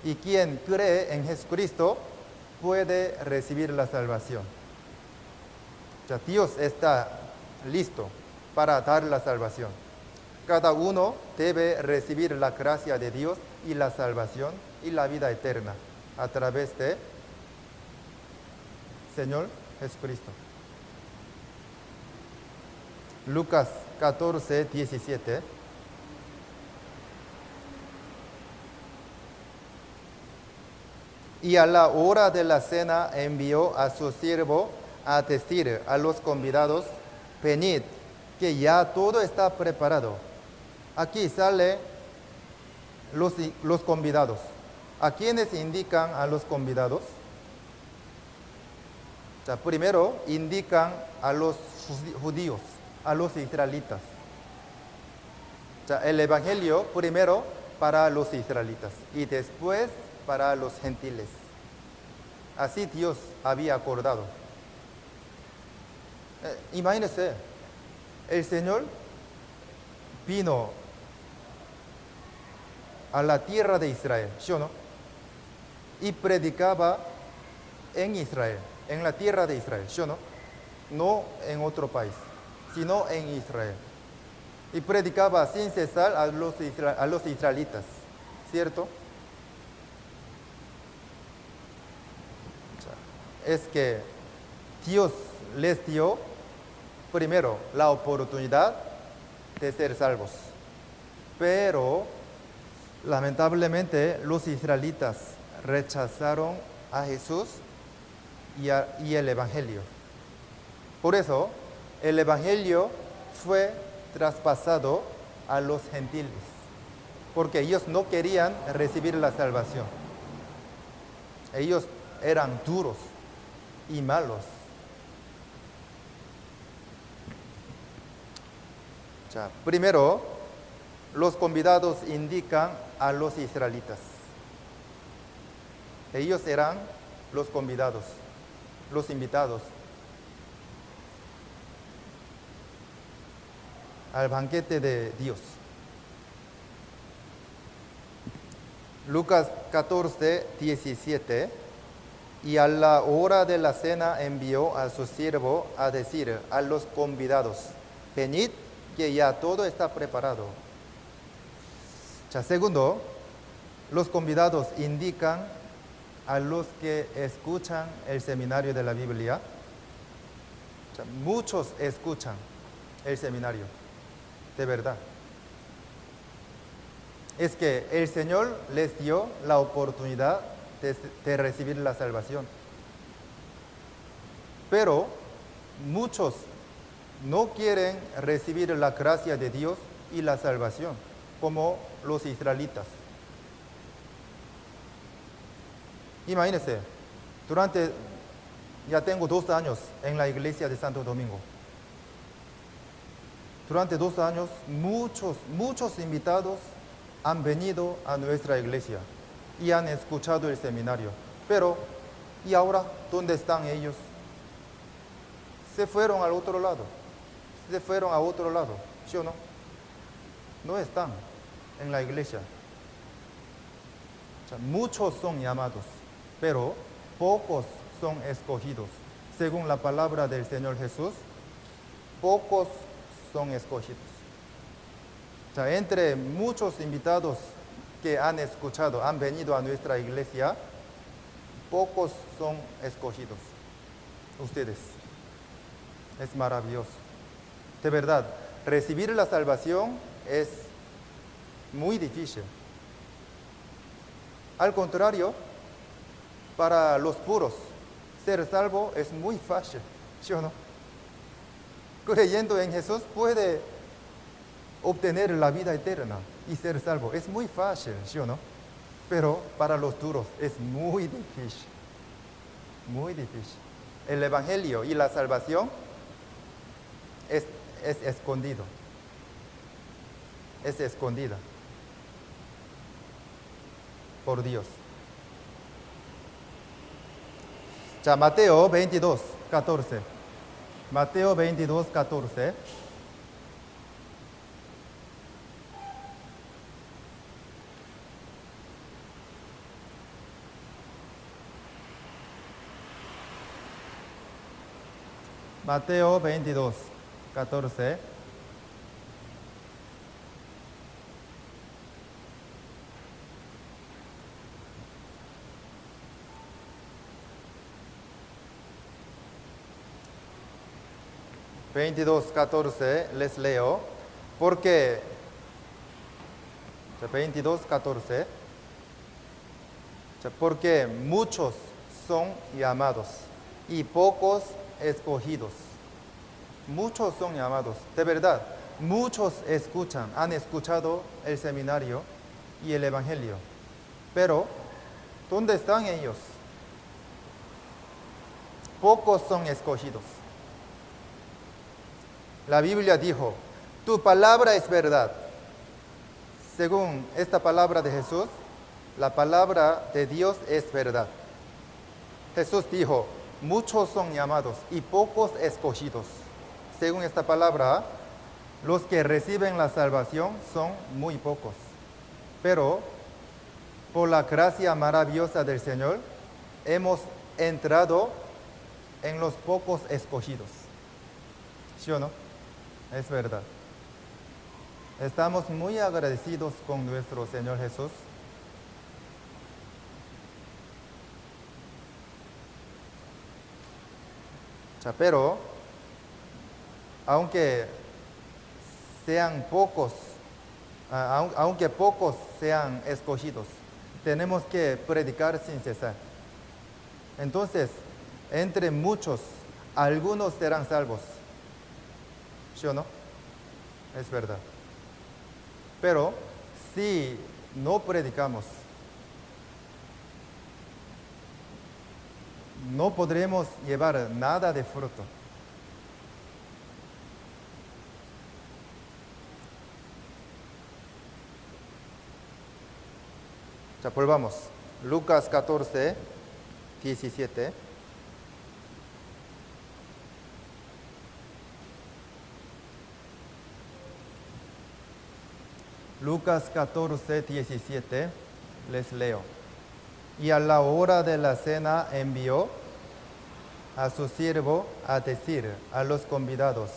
y quien cree en Jesucristo puede recibir la salvación. O sea, Dios está listo para dar la salvación. Cada uno debe recibir la gracia de Dios y la salvación y la vida eterna a través de Señor Jesucristo. Lucas 14, 17. Y a la hora de la cena envió a su siervo a decir a los convidados, venid, que ya todo está preparado. Aquí sale los convidados. ¿A quiénes indican a los convidados? O sea, primero indican a los judíos, a los israelitas. O sea, el evangelio primero para los israelitas y después para los gentiles. Así Dios había acordado. Imagínense, el Señor vino a la tierra de Israel, ¿sí o no? Y predicaba en Israel, en la tierra de Israel, ¿sí o no? No en otro país, sino en Israel. Y predicaba sin cesar a los israelitas, ¿cierto? Es que Dios les dio primero la oportunidad de ser salvos. Pero lamentablemente los israelitas rechazaron a Jesús y el Evangelio. Por eso el Evangelio fue traspasado a los gentiles, porque ellos no querían recibir la salvación. Ellos eran duros y malos. O sea, primero, los convidados indican a los israelitas. Ellos eran los convidados, los invitados al banquete de Dios. Lucas 14, 17. Y a la hora de la cena envió a su siervo a decir a los convidados, venid, que ya todo está preparado. Segundo, los convidados indican a los que escuchan el seminario de la Biblia. Muchos escuchan el seminario, de verdad. Es que el Señor les dio la oportunidad de recibir la salvación. Pero muchos no quieren recibir la gracia de Dios y la salvación, como los israelitas. Imagínense, ya tengo 2 años en la iglesia de Santo Domingo. Durante 2 años, muchos invitados han venido a nuestra iglesia y han escuchado el seminario. Pero, ¿y ahora dónde están ellos? Se fueron al otro lado. Se fueron a otro lado, ¿sí o no? No están en la iglesia. O sea, muchos son llamados, pero pocos son escogidos. Según la palabra del Señor Jesús, pocos son escogidos. O sea, entre muchos invitados que han escuchado, han venido a nuestra iglesia, pocos son escogidos. Ustedes. Es maravilloso. De verdad, recibir la salvación es muy difícil. Al contrario, para los puros, ser salvo es muy fácil, ¿sí o no? Creyendo en Jesús puede obtener la vida eterna y ser salvo. Es muy fácil, ¿sí o no? Pero para los duros es muy difícil. Muy difícil. El Evangelio y la salvación es escondido. Es escondida por Dios. Ya, Mateo 22, 14. Mateo 22, 14. Mateo 22, 14. Les leo, porque 22:14, porque muchos son llamados y pocos escogidos. Muchos son llamados. De verdad, muchos han escuchado el seminario y el evangelio. Pero, ¿dónde están ellos? Pocos son escogidos. La Biblia dijo, tu palabra es verdad. Según esta palabra de Jesús, la palabra de Dios es verdad. Jesús dijo, muchos son llamados y pocos escogidos. Según esta palabra, los que reciben la salvación son muy pocos. Pero, por la gracia maravillosa del Señor, hemos entrado en los pocos escogidos. ¿Sí o no? Es verdad. Estamos muy agradecidos con nuestro Señor Jesús. Pero, aunque sean pocos, aunque pocos sean escogidos, tenemos que predicar sin cesar. Entonces, entre muchos, algunos serán salvos. ¿Sí o no? Es verdad. Pero si no predicamos, no podremos llevar nada de fruto. Ya volvamos. Lucas 14, 17. Lucas 14, 17, les leo. Y a la hora de la cena envió a su siervo a decir a los convidados,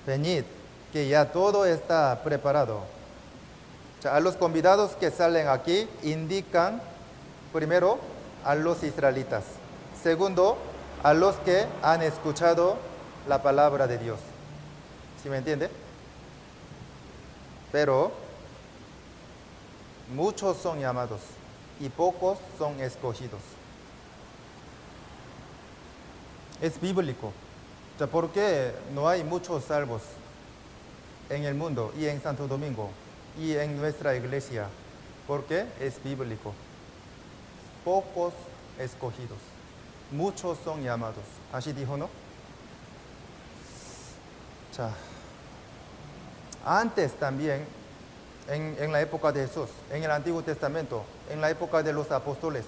venid, que ya todo está preparado. O sea, a los convidados que salen aquí indican, primero, a los israelitas. Segundo, a los que han escuchado la palabra de Dios. ¿Sí me entiende? Pero muchos son llamados y pocos son escogidos. Es bíblico. O sea, ¿por qué no hay muchos salvos en el mundo y en Santo Domingo y en nuestra iglesia? Porque es bíblico. Pocos escogidos. Muchos son llamados. Así dijo, ¿no? Antes también, en la época de Jesús, en el Antiguo Testamento, en la época de los apóstoles,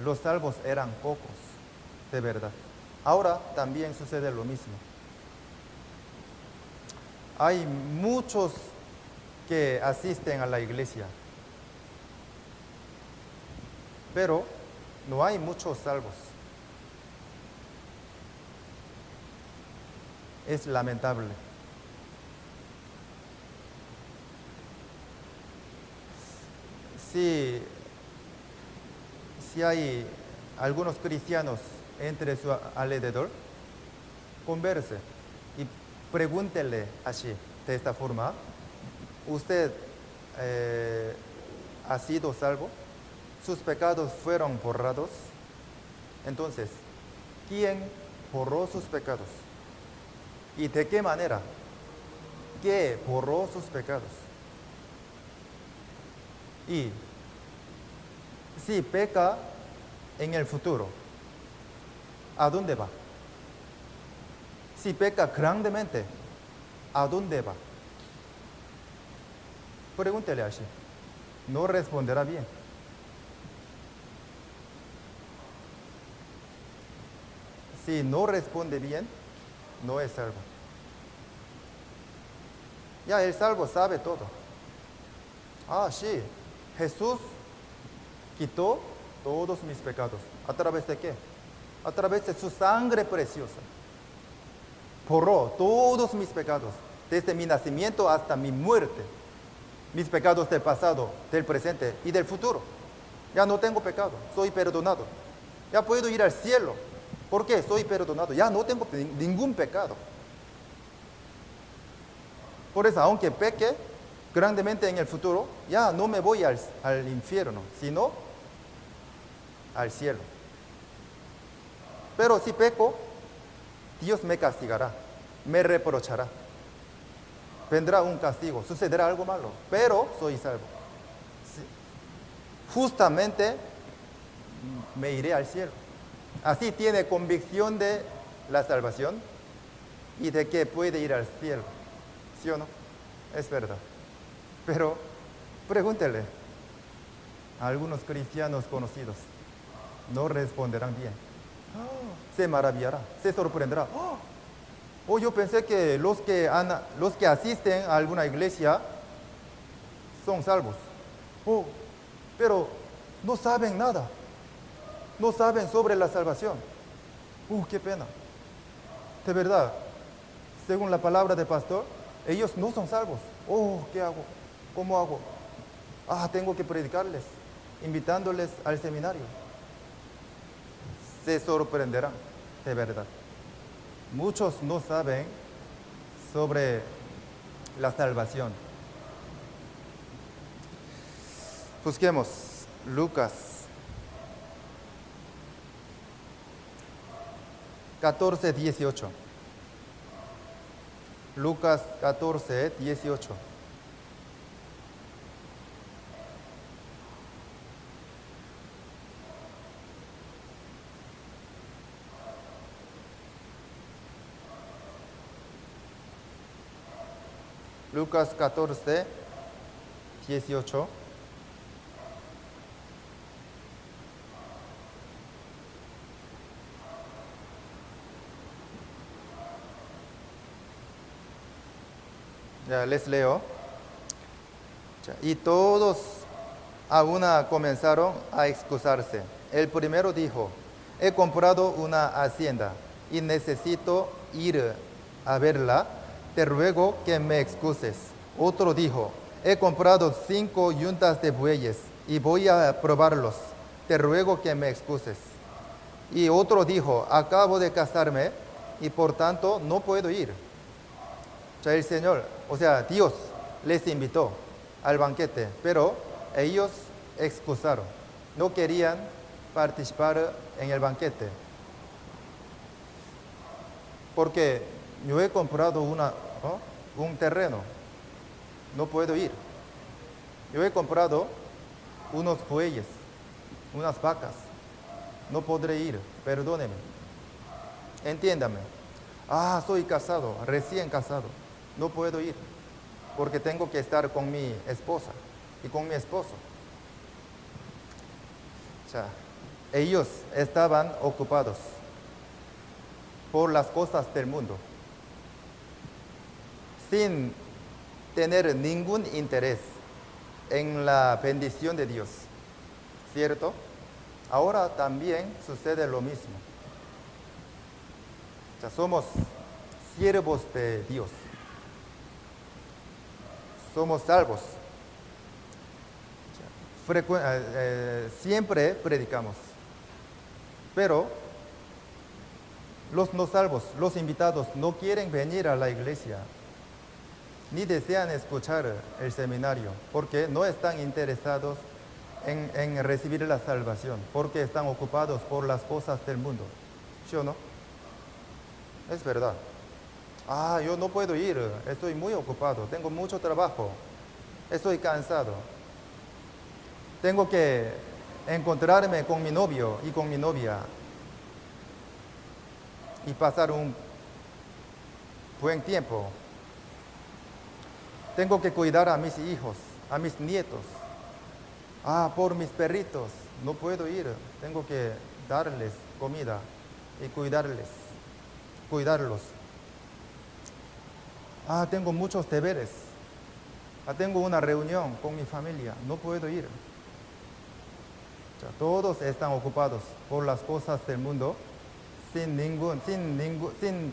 los salvos eran pocos, de verdad. Ahora también sucede lo mismo. Hay muchos que asisten a la iglesia, pero no hay muchos salvos. Es lamentable. Si hay algunos cristianos entre su alrededor, converse y pregúntele así, de esta forma, ¿usted ha sido salvo? ¿Sus pecados fueron borrados? Entonces, ¿quién borró sus pecados? ¿Y de qué manera? ¿Qué borró sus pecados? Y si peca en el futuro, ¿a dónde va? Si peca grandemente, ¿a dónde va? Pregúntele así. No responderá bien. Si no responde bien, no es salvo. Ya el salvo sabe todo. Sí, Jesús quitó todos mis pecados. ¿A través de qué? A través de su sangre preciosa. Borró todos mis pecados, desde mi nacimiento hasta mi muerte. Mis pecados del pasado, del presente y del futuro. Ya no tengo pecado, soy perdonado. Ya puedo ir al cielo. ¿Por qué? Soy perdonado. Ya no tengo ningún pecado. Por eso, aunque peque grandemente en el futuro, ya no me voy al infierno, sino al cielo. Pero si peco, Dios me castigará, me reprochará. Vendrá un castigo, sucederá algo malo, pero soy salvo. Sí. Justamente me iré al cielo. Así tiene convicción de la salvación y de que puede ir al cielo. ¿Sí o no? Es verdad. Pero pregúntele a algunos cristianos conocidos. No responderán bien. Se maravillará, se sorprenderá. Oh, yo pensé que los que asisten a alguna iglesia son salvos. Oh, pero no saben nada. No saben sobre la salvación. Qué pena. De verdad, según la palabra del pastor, ellos no son salvos. Oh, ¿qué hago? ¿Cómo hago? Tengo que predicarles, invitándoles al seminario. Se sorprenderán, de verdad. Muchos no saben sobre la salvación. Busquemos Lucas 14:18. Lucas 14:18. Lucas 14:18. Ya les leo. Y todos a una comenzaron a excusarse. El primero dijo: he comprado una hacienda y necesito ir a verla. Te ruego que me excuses. Otro dijo: he comprado 5 yuntas de bueyes y voy a probarlos. Te ruego que me excuses. Y otro dijo: acabo de casarme y por tanto no puedo ir. El Señor, Dios les invitó al banquete, pero ellos excusaron. No querían participar en el banquete. Porque yo he comprado un terreno, no puedo ir. Yo he comprado unos bueyes, unas vacas, no podré ir, perdóneme. Entiéndame. Soy casado, recién casado, no puedo ir, porque tengo que estar con mi esposa y con mi esposo. Ellos estaban ocupados por las cosas del mundo, sin tener ningún interés en la bendición de Dios, ¿cierto? Ahora también sucede lo mismo. Somos siervos de Dios, somos salvos. Siempre predicamos, pero los no salvos, los invitados, no quieren venir a la iglesia, ni desean escuchar el seminario, porque no están interesados en recibir la salvación, porque están ocupados por las cosas del mundo. ¿Sí o no? Es verdad. Yo no puedo ir, estoy muy ocupado, tengo mucho trabajo, estoy cansado. Tengo que encontrarme con mi novio y con mi novia y pasar un buen tiempo. Tengo que cuidar a mis hijos, a mis nietos. Por mis perritos, no puedo ir. Tengo que darles comida y cuidarlos. Tengo muchos deberes. Tengo una reunión con mi familia, no puedo ir. Todos están ocupados por las cosas del mundo sin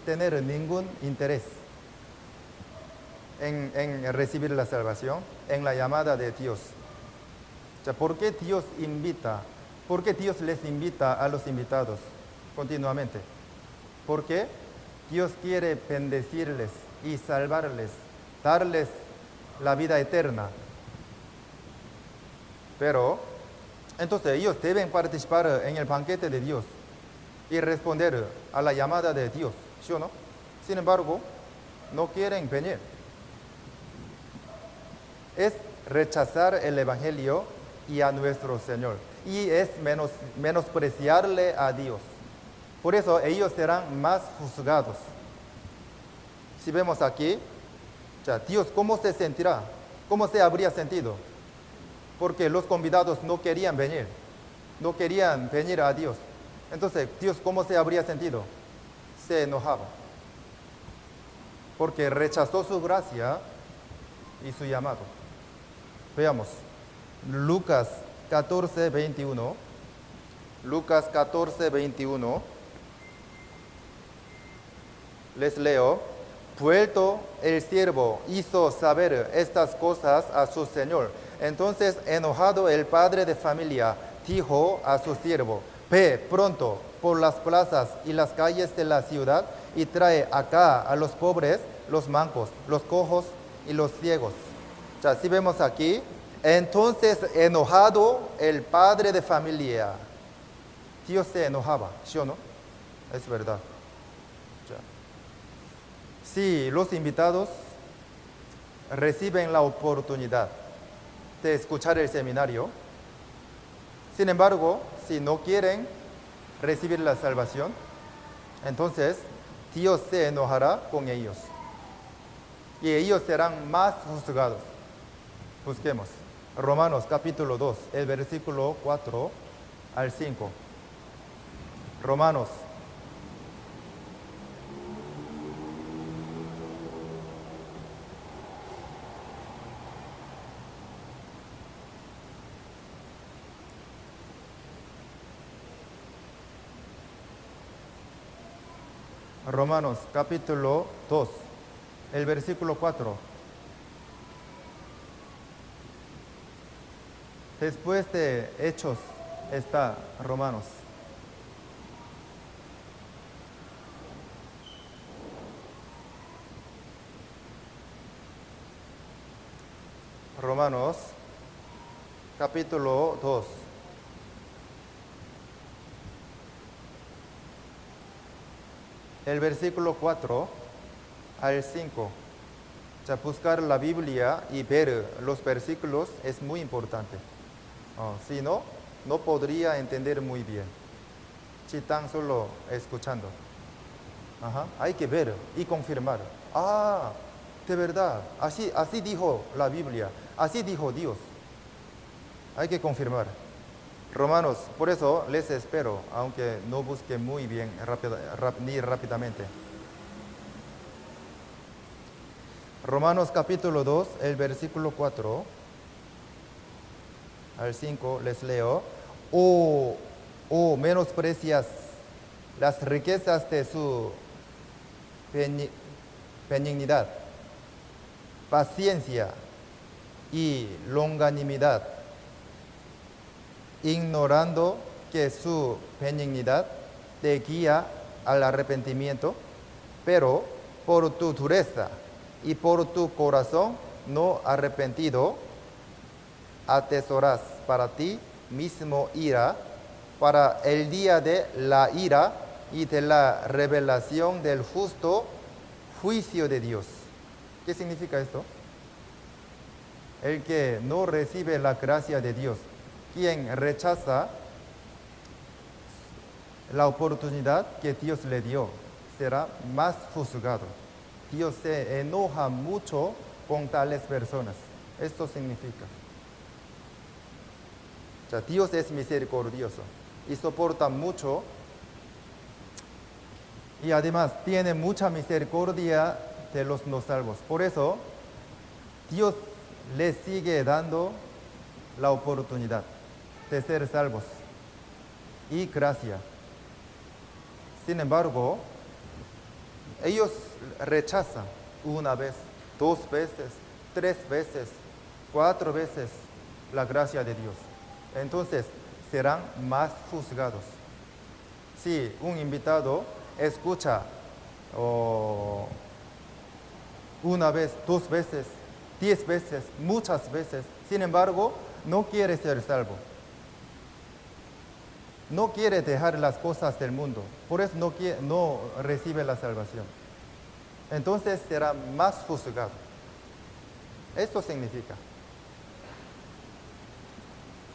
tener ningún interés en recibir la salvación, en la llamada de Dios. ¿Por qué Dios invita? ¿Por qué Dios les invita a los invitados continuamente? Porque Dios quiere bendecirles y salvarles, darles la vida eterna. Pero Entonces ellos deben participar en el banquete de Dios y responder a la llamada de Dios, ¿sí o no? Sin embargo, no quieren venir. Es rechazar el Evangelio y a nuestro Señor. Y es menospreciarle a Dios. Por eso ellos serán más juzgados. Si vemos aquí, Dios, ¿cómo se sentirá? ¿Cómo se habría sentido? Porque los convidados no querían venir. No querían venir a Dios. Entonces, Dios, ¿cómo se habría sentido? Se enojaba. Porque rechazó su gracia y su llamado. Veamos. Lucas 14, 21. Lucas 14, 21. Les leo. Vuelto el siervo hizo saber estas cosas a su señor. Entonces, enojado el padre de familia, dijo a su siervo, ve pronto por las plazas y las calles de la ciudad y trae acá a los pobres, los mancos, los cojos y los ciegos. Ya, si vemos aquí, entonces enojado el padre de familia. Dios se enojaba, ¿sí o no? Es verdad. Ya. Si los invitados reciben la oportunidad de escuchar el seminario, sin embargo, si no quieren recibir la salvación, entonces Dios se enojará con ellos y ellos serán más juzgados. Busquemos Romanos capítulo 2, el versículo 4 al 5. Romanos capítulo 2, el versículo 4. Después de Hechos está Romanos. Romanos capítulo 2. El versículo 4 al 5. Ya buscar la Biblia y ver los versículos es muy importante. Si no, no podría entender muy bien. Si tan solo escuchando. Hay que ver y confirmar. De verdad, así dijo la Biblia, así dijo Dios. Hay que confirmar. Romanos, por eso les espero, aunque no busque muy bien ni rápidamente. Romanos capítulo 2, el versículo 4 al 5, les leo. Menosprecias las riquezas de su benignidad, paciencia y longanimidad, ignorando que su benignidad te guía al arrepentimiento, pero por tu dureza y por tu corazón no arrepentido, atesoras para ti mismo ira, para el día de la ira y de la revelación del justo juicio de Dios. ¿Qué significa esto? El que no recibe la gracia de Dios, quien rechaza la oportunidad que Dios le dio, será más juzgado. Dios se enoja mucho con tales personas. Esto significa. Dios es misericordioso y soporta mucho y además tiene mucha misericordia de los no salvos. Por eso, Dios les sigue dando la oportunidad de ser salvos y gracia. Sin embargo, ellos rechazan una vez, 2 veces, 3 veces, 4 veces la gracia de Dios. Entonces serán más juzgados. Si un invitado escucha una vez, 2 veces, 10 veces, muchas veces, sin embargo, no quiere ser salvo, no quiere dejar las cosas del mundo, por eso no recibe la salvación. Entonces será más juzgado. Esto significa.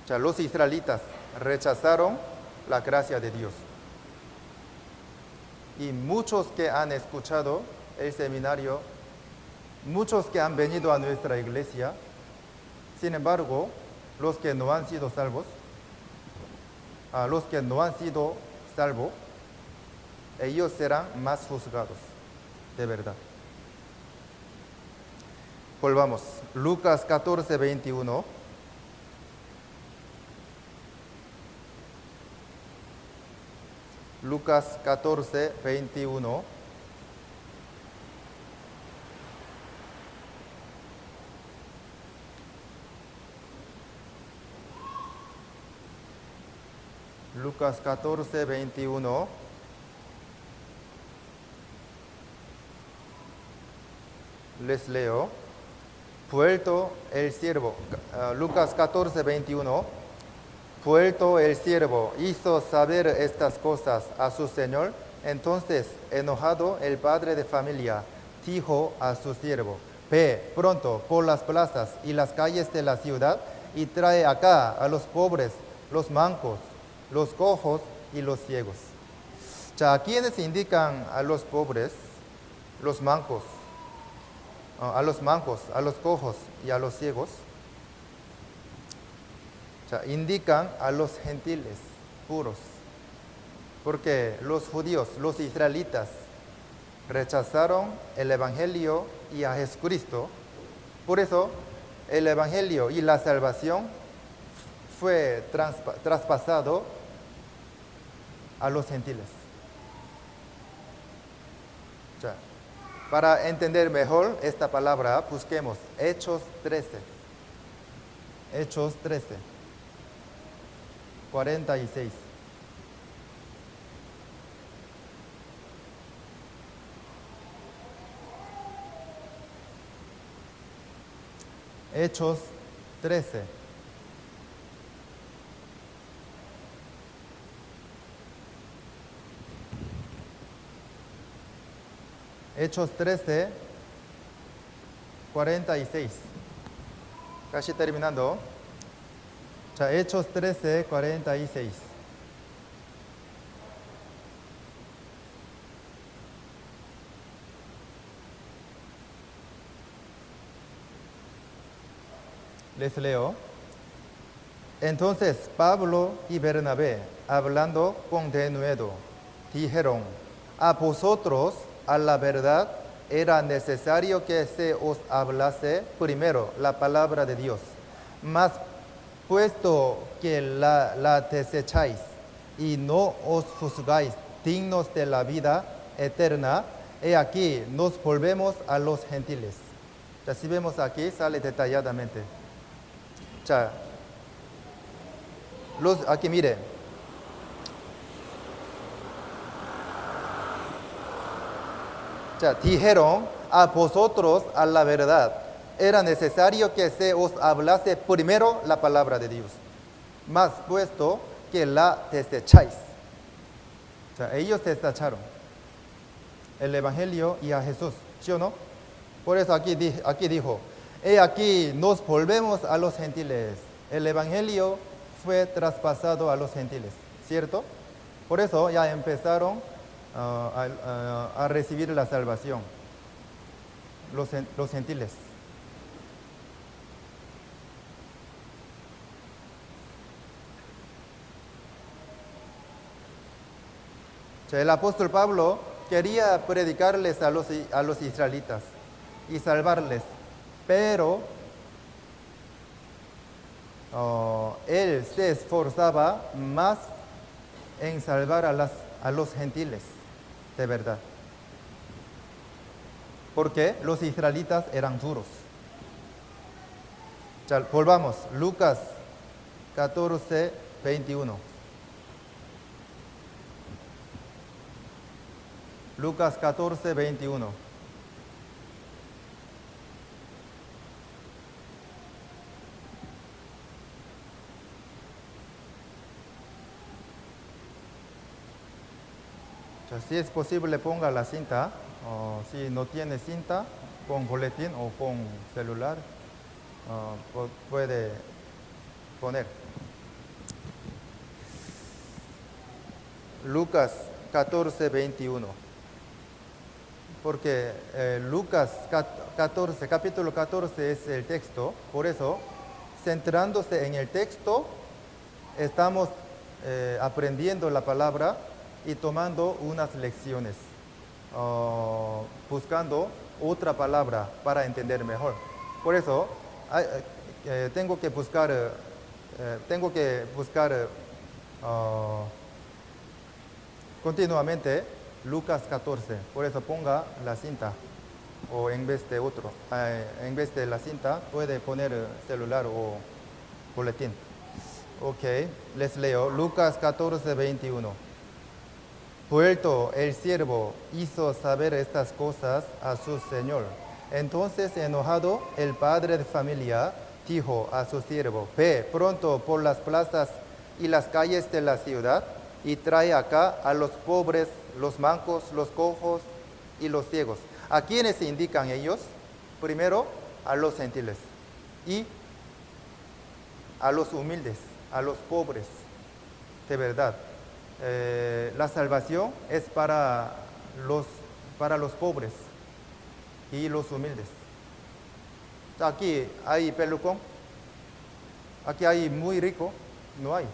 O sea, los israelitas rechazaron la gracia de Dios. Y muchos que han escuchado el seminario, muchos que han venido a nuestra iglesia, sin embargo, los que no han sido salvos, ellos serán más juzgados, de verdad. Volvamos, Lucas 14, 21. Lucas 14, 21. Lucas 14, 21. Les leo. Vuelto el siervo, Lucas 14, 21. Vuelto el siervo hizo saber estas cosas a su señor. Entonces, enojado, el padre de familia dijo a su siervo: ve pronto por las plazas y las calles de la ciudad y trae acá a los pobres, los mancos, los cojos y los ciegos. ¿A quiénes indican a los pobres, los mancos, a los cojos y a los ciegos? Indican a los gentiles puros, porque los judíos, los israelitas, rechazaron el Evangelio y a Jesucristo. Por eso el Evangelio y la salvación fue traspasado a los gentiles. Para entender mejor esta palabra, busquemos Hechos 13. Hechos 13. 46. Hechos 13. Hechos 13, 46. Casi terminando. Hechos 13, 46. Les leo. Entonces Pablo y Bernabé, hablando con denuedo, dijeron: a vosotros, a la verdad, era necesario que se os hablase primero la palabra de Dios. Mas puesto que la desecháis y no os juzgáis dignos de la vida eterna, he aquí nos volvemos a los gentiles. Si vemos aquí, sale detalladamente. Aquí mire. Dijeron a vosotros, a la verdad, era necesario que se os hablase primero la palabra de Dios, mas puesto que la desecháis. Ellos desecharon el Evangelio y a Jesús, ¿sí o no? Por eso aquí dijo: he aquí nos volvemos a los gentiles. El Evangelio fue traspasado a los gentiles, ¿cierto? Por eso ya empezaron a recibir la salvación los gentiles. El apóstol Pablo quería predicarles a los israelitas y salvarles, pero él se esforzaba más en salvar a los gentiles, de verdad. Porque los israelitas eran duros. Volvamos, Lucas 14, 21. Lucas 14, 21. sea, si es posible, ponga la cinta. O si no tiene cinta, pon boletín o pon celular. Puede poner. Lucas 14, 21. Porque Lucas 14, capítulo 14 es el texto. Por eso, centrándose en el texto, estamos aprendiendo la palabra y tomando unas lecciones, buscando otra palabra para entender mejor. Por eso, tengo que buscar continuamente Lucas 14. Por eso ponga la cinta o en vez de en vez de la cinta puede poner celular o boletín. Ok, les leo Lucas 14, 21. Vuelto el siervo hizo saber estas cosas a su señor. Entonces, enojado, el padre de familia dijo a su siervo: ve pronto por las plazas y las calles de la ciudad y trae acá a los pobres, los mancos, los cojos y los ciegos. ¿A quiénes se indican ellos? Primero, a los gentiles y a los humildes, a los pobres, de verdad. La salvación es para los pobres y los humildes. Aquí hay pelucón, aquí hay muy rico, no hay.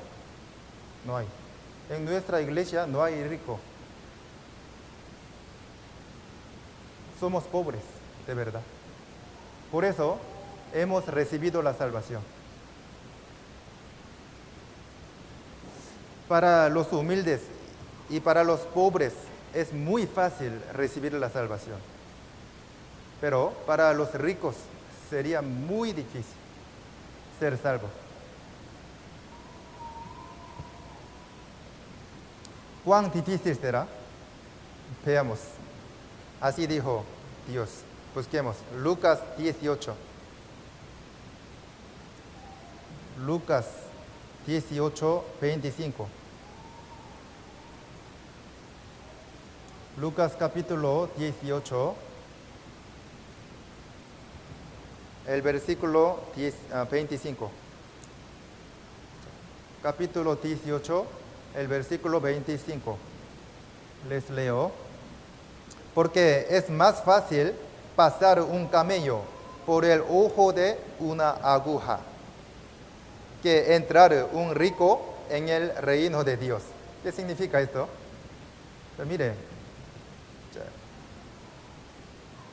En nuestra iglesia no hay rico. Somos pobres, de verdad. Por eso hemos recibido la salvación. Para los humildes y para los pobres es muy fácil recibir la salvación. Pero para los ricos sería muy difícil ser salvo. ¿Cuán difícil será? Veamos. Así dijo Dios. Busquemos. Lucas 18. Lucas 18, 25. Lucas capítulo 18, el versículo 25. Capítulo 18, el versículo 25. Les leo. Porque es más fácil pasar un camello por el ojo de una aguja que entrar un rico en el reino de Dios. ¿Qué significa esto? Pues mire,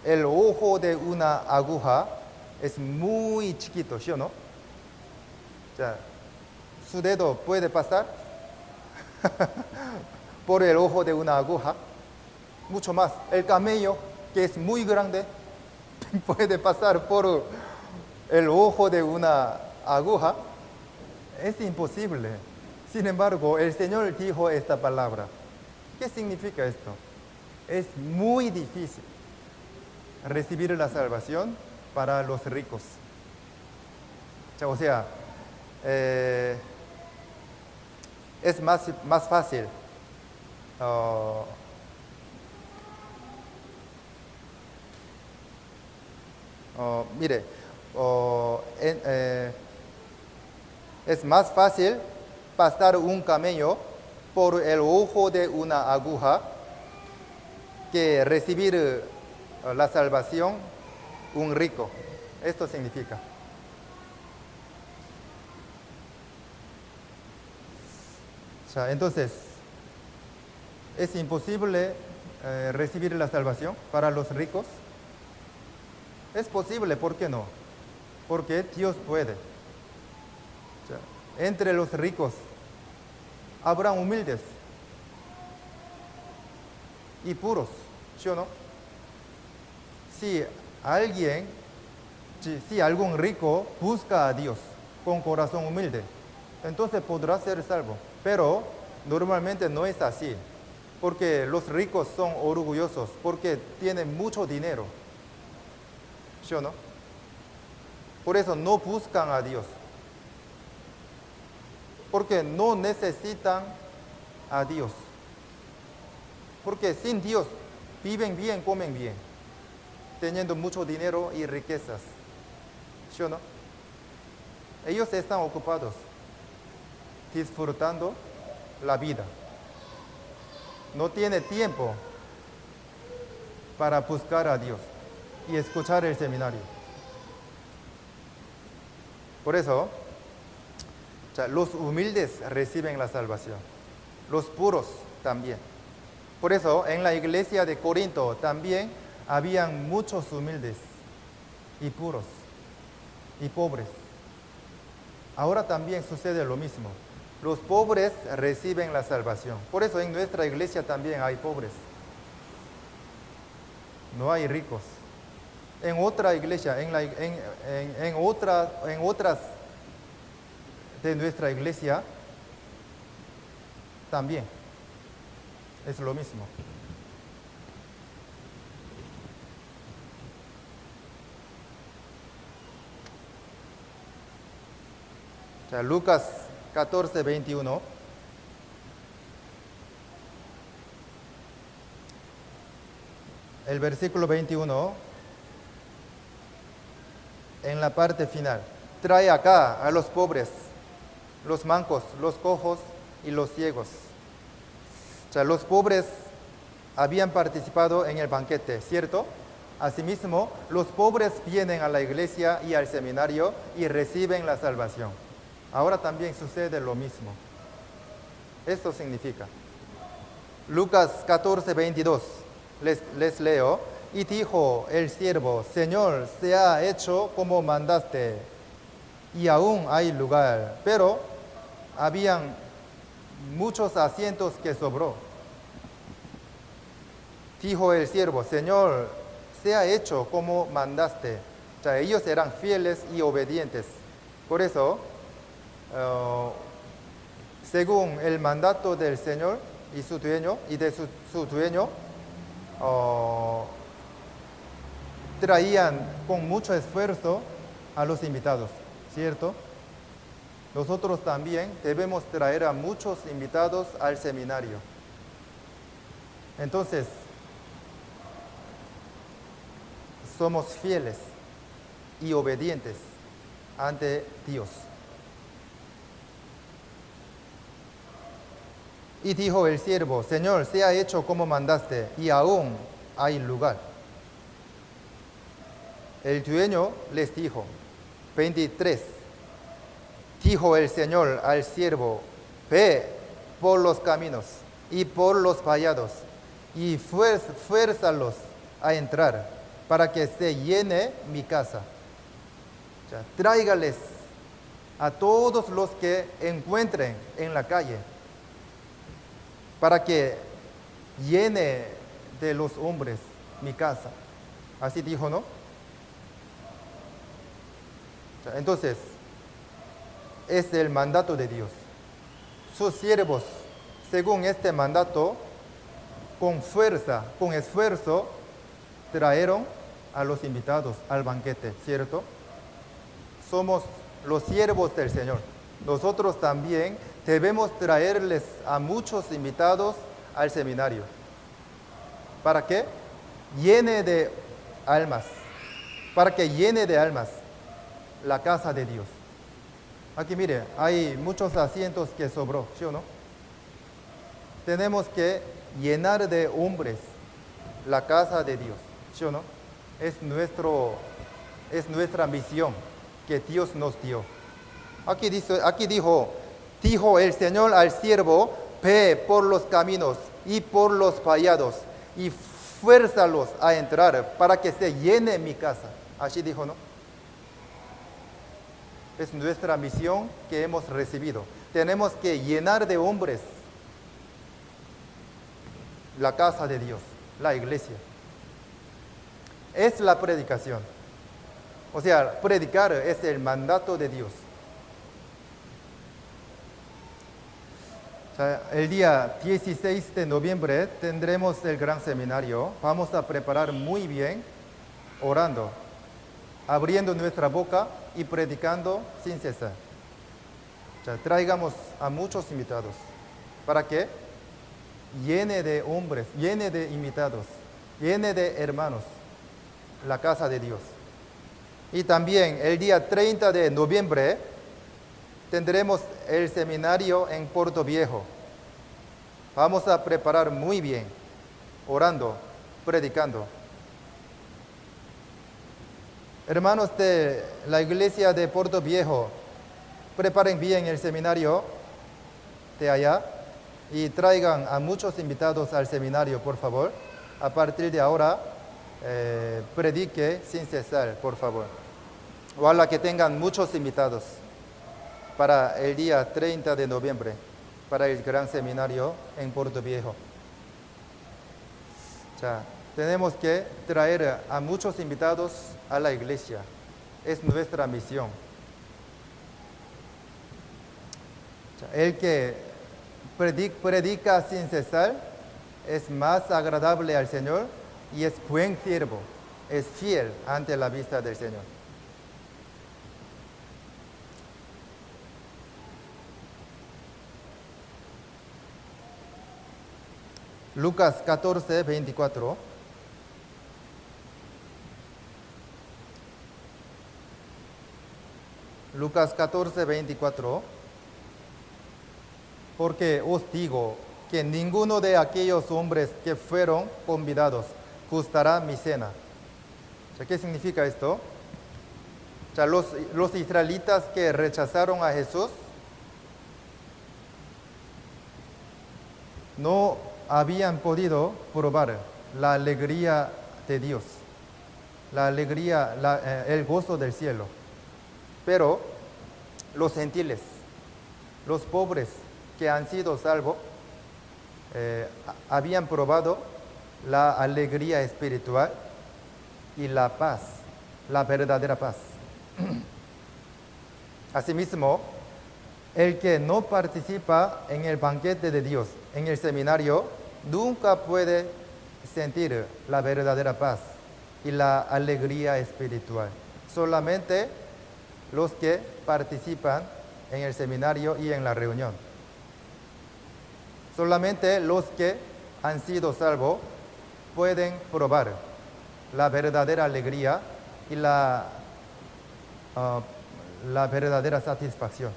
el ojo de una aguja es muy chiquito, ¿sí o no? Su dedo puede pasar por el ojo de una aguja, mucho más. El camello, que es muy grande, puede pasar por el ojo de una aguja. Es imposible. Sin embargo, el Señor dijo esta palabra. ¿Qué significa esto? Es muy difícil recibir la salvación para los ricos. O sea, es más fácil mire, es más fácil pasar un camello por el ojo de una aguja que recibir la salvación un rico. Esto significa. Entonces, ¿es imposible recibir la salvación para los ricos? Es posible, ¿por qué no? Porque Dios puede. Entre los ricos habrá humildes y puros, ¿sí o no? Si algún rico busca a Dios con corazón humilde, entonces podrá ser salvo. Pero normalmente no es así, porque los ricos son orgullosos, porque tienen mucho dinero, ¿sí o no? Por eso no buscan a Dios, porque no necesitan a Dios. Porque sin Dios viven bien, comen bien, teniendo mucho dinero y riquezas. ¿Sí o no? Ellos están ocupados, disfrutando la vida. No tiene tiempo para buscar a Dios y escuchar el seminario. Por eso, los humildes reciben la salvación, los puros también. Por eso, en la iglesia de Corinto también habían muchos humildes y puros y pobres. Ahora también sucede lo mismo. Los pobres reciben la salvación. Por eso en nuestra iglesia también hay pobres. No hay ricos. En otra iglesia, en otras de nuestra iglesia, también es lo mismo. Lucas 14, 21. El versículo 21, en la parte final, trae acá a los pobres, los mancos, los cojos y los ciegos. Los pobres habían participado en el banquete, ¿cierto? Asimismo, los pobres vienen a la iglesia y al seminario y reciben la salvación. Ahora también sucede lo mismo. Esto significa. Lucas 14, 22. Les leo. Y dijo el siervo: Señor, se ha hecho como mandaste, y aún hay lugar. Pero habían muchos asientos que sobró. Dijo el siervo: Señor, se ha hecho como mandaste. Ellos eran fieles y obedientes. Por eso, según el mandato del Señor y su dueño y de su dueño, traían con mucho esfuerzo a los invitados, ¿cierto? Nosotros también debemos traer a muchos invitados al seminario. Entonces, somos fieles y obedientes ante Dios. Y dijo el siervo: Señor, se ha hecho como mandaste, y aún hay lugar. El dueño les dijo, 23, dijo el Señor al siervo: ve por los caminos y por los vallados, y fuérzalos a entrar, para que se llene mi casa. Tráigales a todos los que encuentren en la calle, para que llene de los hombres mi casa. Así dijo, ¿no? Entonces, es el mandato de Dios. Sus siervos, según este mandato, con fuerza, con esfuerzo, trajeron a los invitados al banquete, ¿cierto? Somos los siervos del Señor. Nosotros también debemos traerles a muchos invitados al seminario. ¿Para qué? Llene de almas. Para que llene de almas la casa de Dios. Aquí mire, hay muchos asientos que sobró, ¿sí o no? Tenemos que llenar de hombres la casa de Dios, ¿sí o no? Es nuestra misión que Dios nos dio. Aquí dijo el Señor al siervo: ve por los caminos y por los vallados y fuérzalos a entrar para que se llene mi casa. Así dijo, ¿no? Es nuestra misión que hemos recibido. Tenemos que llenar de hombres la casa de Dios, la iglesia. Es la predicación. O sea, predicar es el mandato de Dios. El día 16 de noviembre tendremos el gran seminario. Vamos a preparar muy bien, orando, abriendo nuestra boca y predicando sin cesar. Traigamos a muchos invitados. ¿Para qué? llene de hombres, llene de invitados, llene de hermanos, la casa de Dios. Y también el día 30 de noviembre tendremos el seminario en Puerto Viejo. Vamos a preparar muy bien, orando, predicando. Hermanos de la iglesia de Puerto Viejo, preparen bien el seminario de allá y traigan a muchos invitados al seminario, por favor. A partir de ahora, predique sin cesar, por favor. Ojalá que tengan muchos invitados para el día 30 de noviembre, para el gran seminario en Puerto Viejo. Tenemos que traer a muchos invitados a la iglesia. Es nuestra misión. El que predica sin cesar es más agradable al Señor y es buen siervo, es fiel ante la vista del Señor. Lucas 14, 24. Lucas 14, 24. Porque os digo que ninguno de aquellos hombres que fueron convidados gustará mi cena. ¿Qué significa esto? Los israelitas que rechazaron a Jesús no habían podido probar la alegría de Dios, la alegría, el gozo del cielo. Pero los gentiles, los pobres que han sido salvos, habían probado la alegría espiritual y la paz, la verdadera paz. Asimismo, el que no participa en el banquete de Dios, en el seminario, nunca puede sentir la verdadera paz y la alegría espiritual. Solamente los que participan en el seminario y en la reunión. Solamente los que han sido salvos pueden probar la verdadera alegría y la verdadera satisfacción.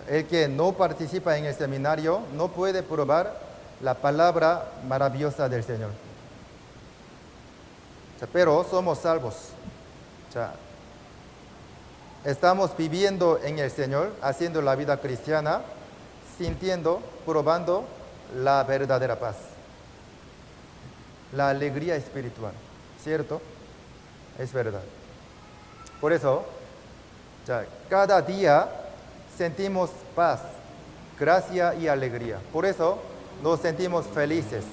El que no participa en el seminario no puede probar la palabra maravillosa del Señor. Pero somos salvos. Estamos viviendo en el Señor, haciendo la vida cristiana, sintiendo, probando la verdadera paz, la alegría espiritual, ¿cierto? Es verdad. Por eso, cada día sentimos paz, gracia y alegría. Por eso nos sentimos felices.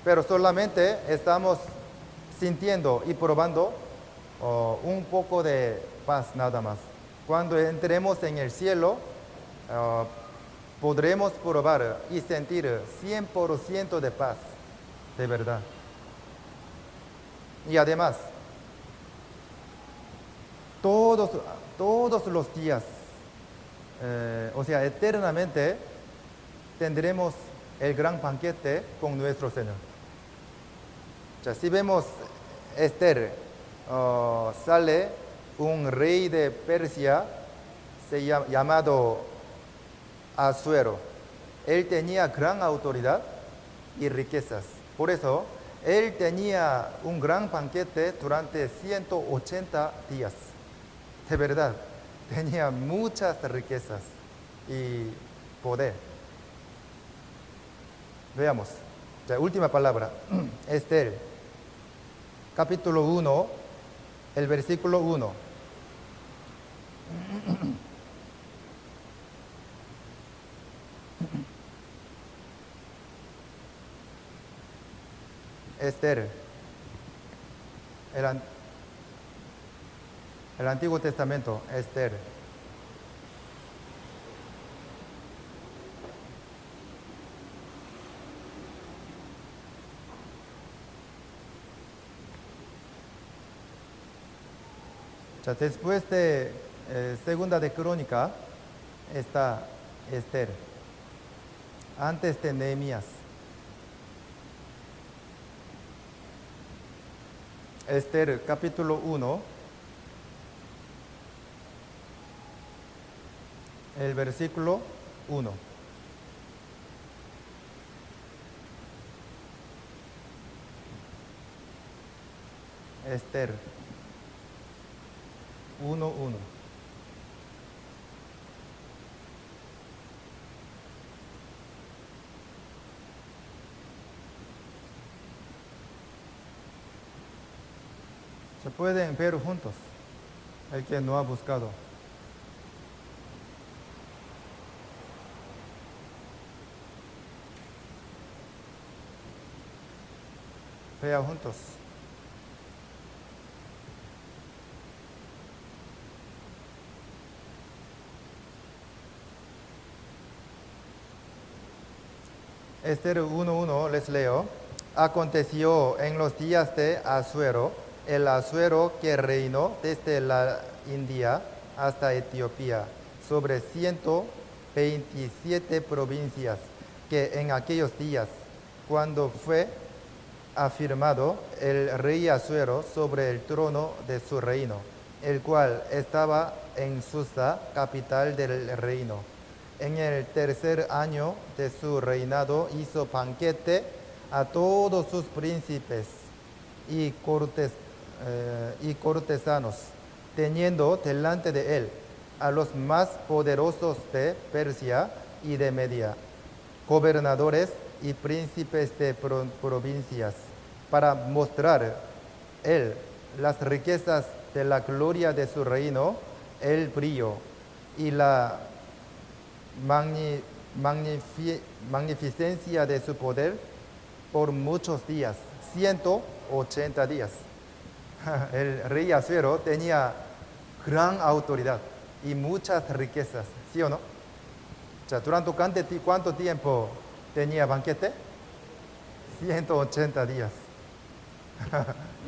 Pero solamente estamos sintiendo y probando un poco de paz nada más. Cuando entremos en el cielo, podremos probar y sentir 100% de paz, de verdad. Y además, todos los días, eternamente, tendremos el gran banquete con nuestro Señor. Si vemos Esther, sale un rey de Persia llamado Asuero. Él tenía gran autoridad y riquezas. Por eso, él tenía un gran banquete durante 180 días. De verdad, tenía muchas riquezas y poder. Veamos, la última palabra, Esther, capítulo 1, el versículo 1. Esther, el Antiguo Testamento, Esther. Después de Segunda de Crónica está Esther, antes de Nehemías. Esther capítulo 1, el versículo 1. Esther 1:1. Se pueden ver juntos, el que no ha buscado. Vea juntos. Esther 1:1 les leo. Aconteció en los días de Asuero, el Asuero que reinó desde la India hasta Etiopía, sobre 127 provincias, que en aquellos días, cuando fue afirmado el rey Asuero sobre el trono de su reino, el cual estaba en Susa, capital del reino. En el tercer año de su reinado hizo banquete a todos sus príncipes y cortesanos, teniendo delante de él a los más poderosos de Persia y de Media, gobernadores y príncipes de provincias, para mostrar él las riquezas de la gloria de su reino, el brillo y la magnificencia de su poder por muchos días, 180 días. El rey Asuero tenía gran autoridad y muchas riquezas, ¿sí o no? O sea, ¿durante cuánto tiempo tenía banquete? 180 días.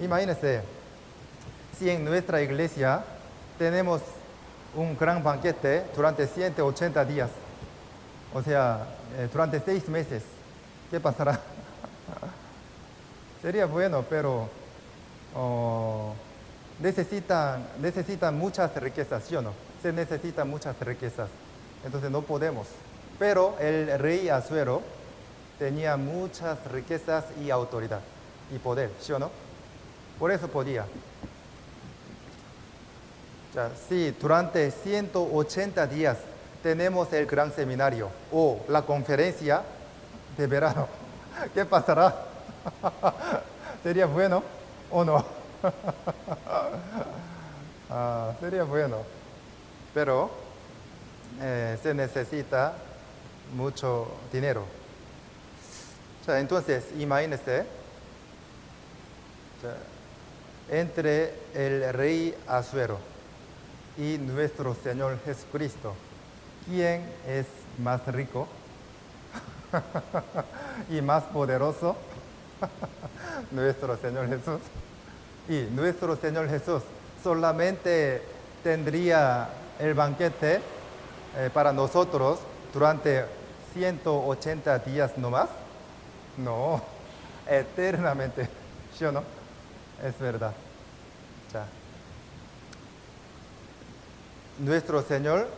Imagínense, si en nuestra iglesia tenemos un gran banquete durante 180 días, o sea, durante 6 meses, ¿qué pasará? Sería bueno, pero necesitan muchas riquezas, ¿sí o no? Se necesitan muchas riquezas, entonces no podemos. Pero el rey Asuero tenía muchas riquezas y autoridad y poder, ¿sí o no? Por eso podía. O sea, si durante 180 días tenemos el gran seminario o la conferencia de verano, ¿qué pasará? ¿Sería bueno o no? Sería bueno, pero se necesita mucho dinero. O sea, entonces, imagínense, o sea, entre el rey Asuero y nuestro Señor Jesucristo, ¿quién es más rico y más poderoso? Nuestro Señor Jesús. Y nuestro Señor Jesús solamente tendría el banquete para nosotros durante 180 días nomás. No, eternamente, ¿sí o no? Es verdad. Ya. Nuestro Señor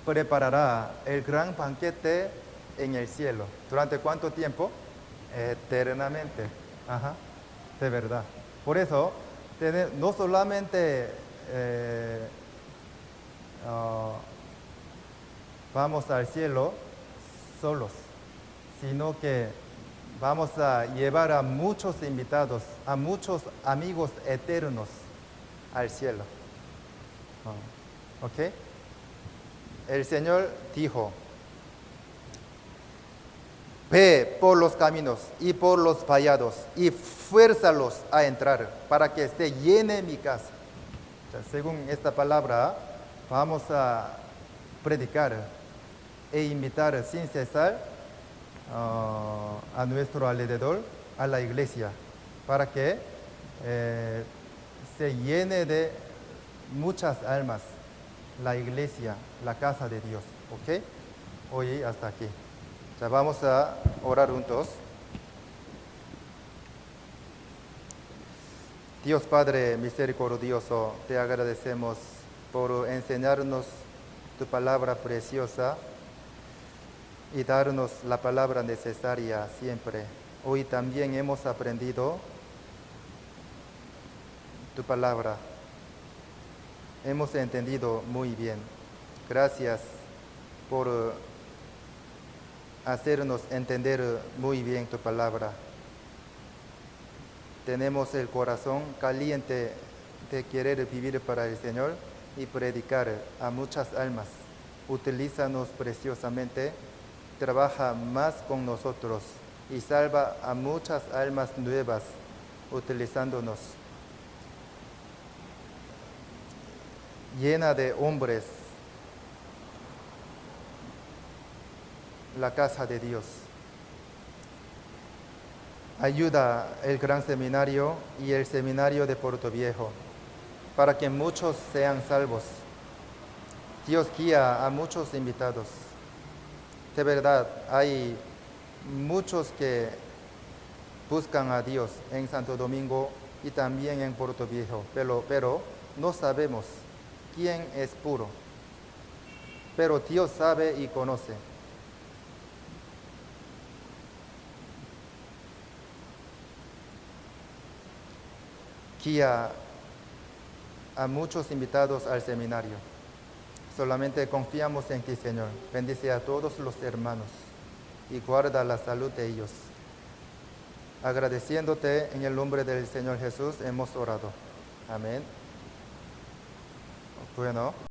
preparará el gran banquete en el cielo. ¿Durante cuánto tiempo? Eternamente. Ajá, de verdad. Por eso, no solamente vamos al cielo solos, sino que vamos a llevar a muchos invitados, a muchos amigos eternos al cielo. ¿Ok? El Señor dijo: ve por los caminos y por los vallados y fuérzalos a entrar para que se llene mi casa. O sea, según esta palabra, vamos a predicar e invitar sin cesar a nuestro alrededor, a la iglesia, para que se llene de muchas almas la iglesia, la casa de Dios. ¿Ok? hoy hasta aquí. Ya vamos a orar juntos. Dios Padre misericordioso, te agradecemos por enseñarnos tu palabra preciosa y darnos la palabra necesaria siempre. Hoy también hemos aprendido tu palabra. Hemos entendido muy bien. Gracias por hacernos entender muy bien tu palabra. Tenemos el corazón caliente de querer vivir para el Señor y predicar a muchas almas. Utilízanos preciosamente, trabaja más con nosotros y salva a muchas almas nuevas utilizándonos. Llena de hombres la casa de Dios. Ayuda el gran seminario y el seminario de Puerto Viejo para que muchos sean salvos. Dios guía a muchos invitados. De verdad, hay muchos que buscan a Dios en Santo Domingo y también en Puerto Viejo, pero no sabemos quién es puro. Pero Dios sabe y conoce. Guía a muchos invitados al seminario. Solamente confiamos en ti, Señor. Bendice a todos los hermanos y guarda la salud de ellos. Agradeciéndote en el nombre del Señor Jesús hemos orado. Amén. Bueno.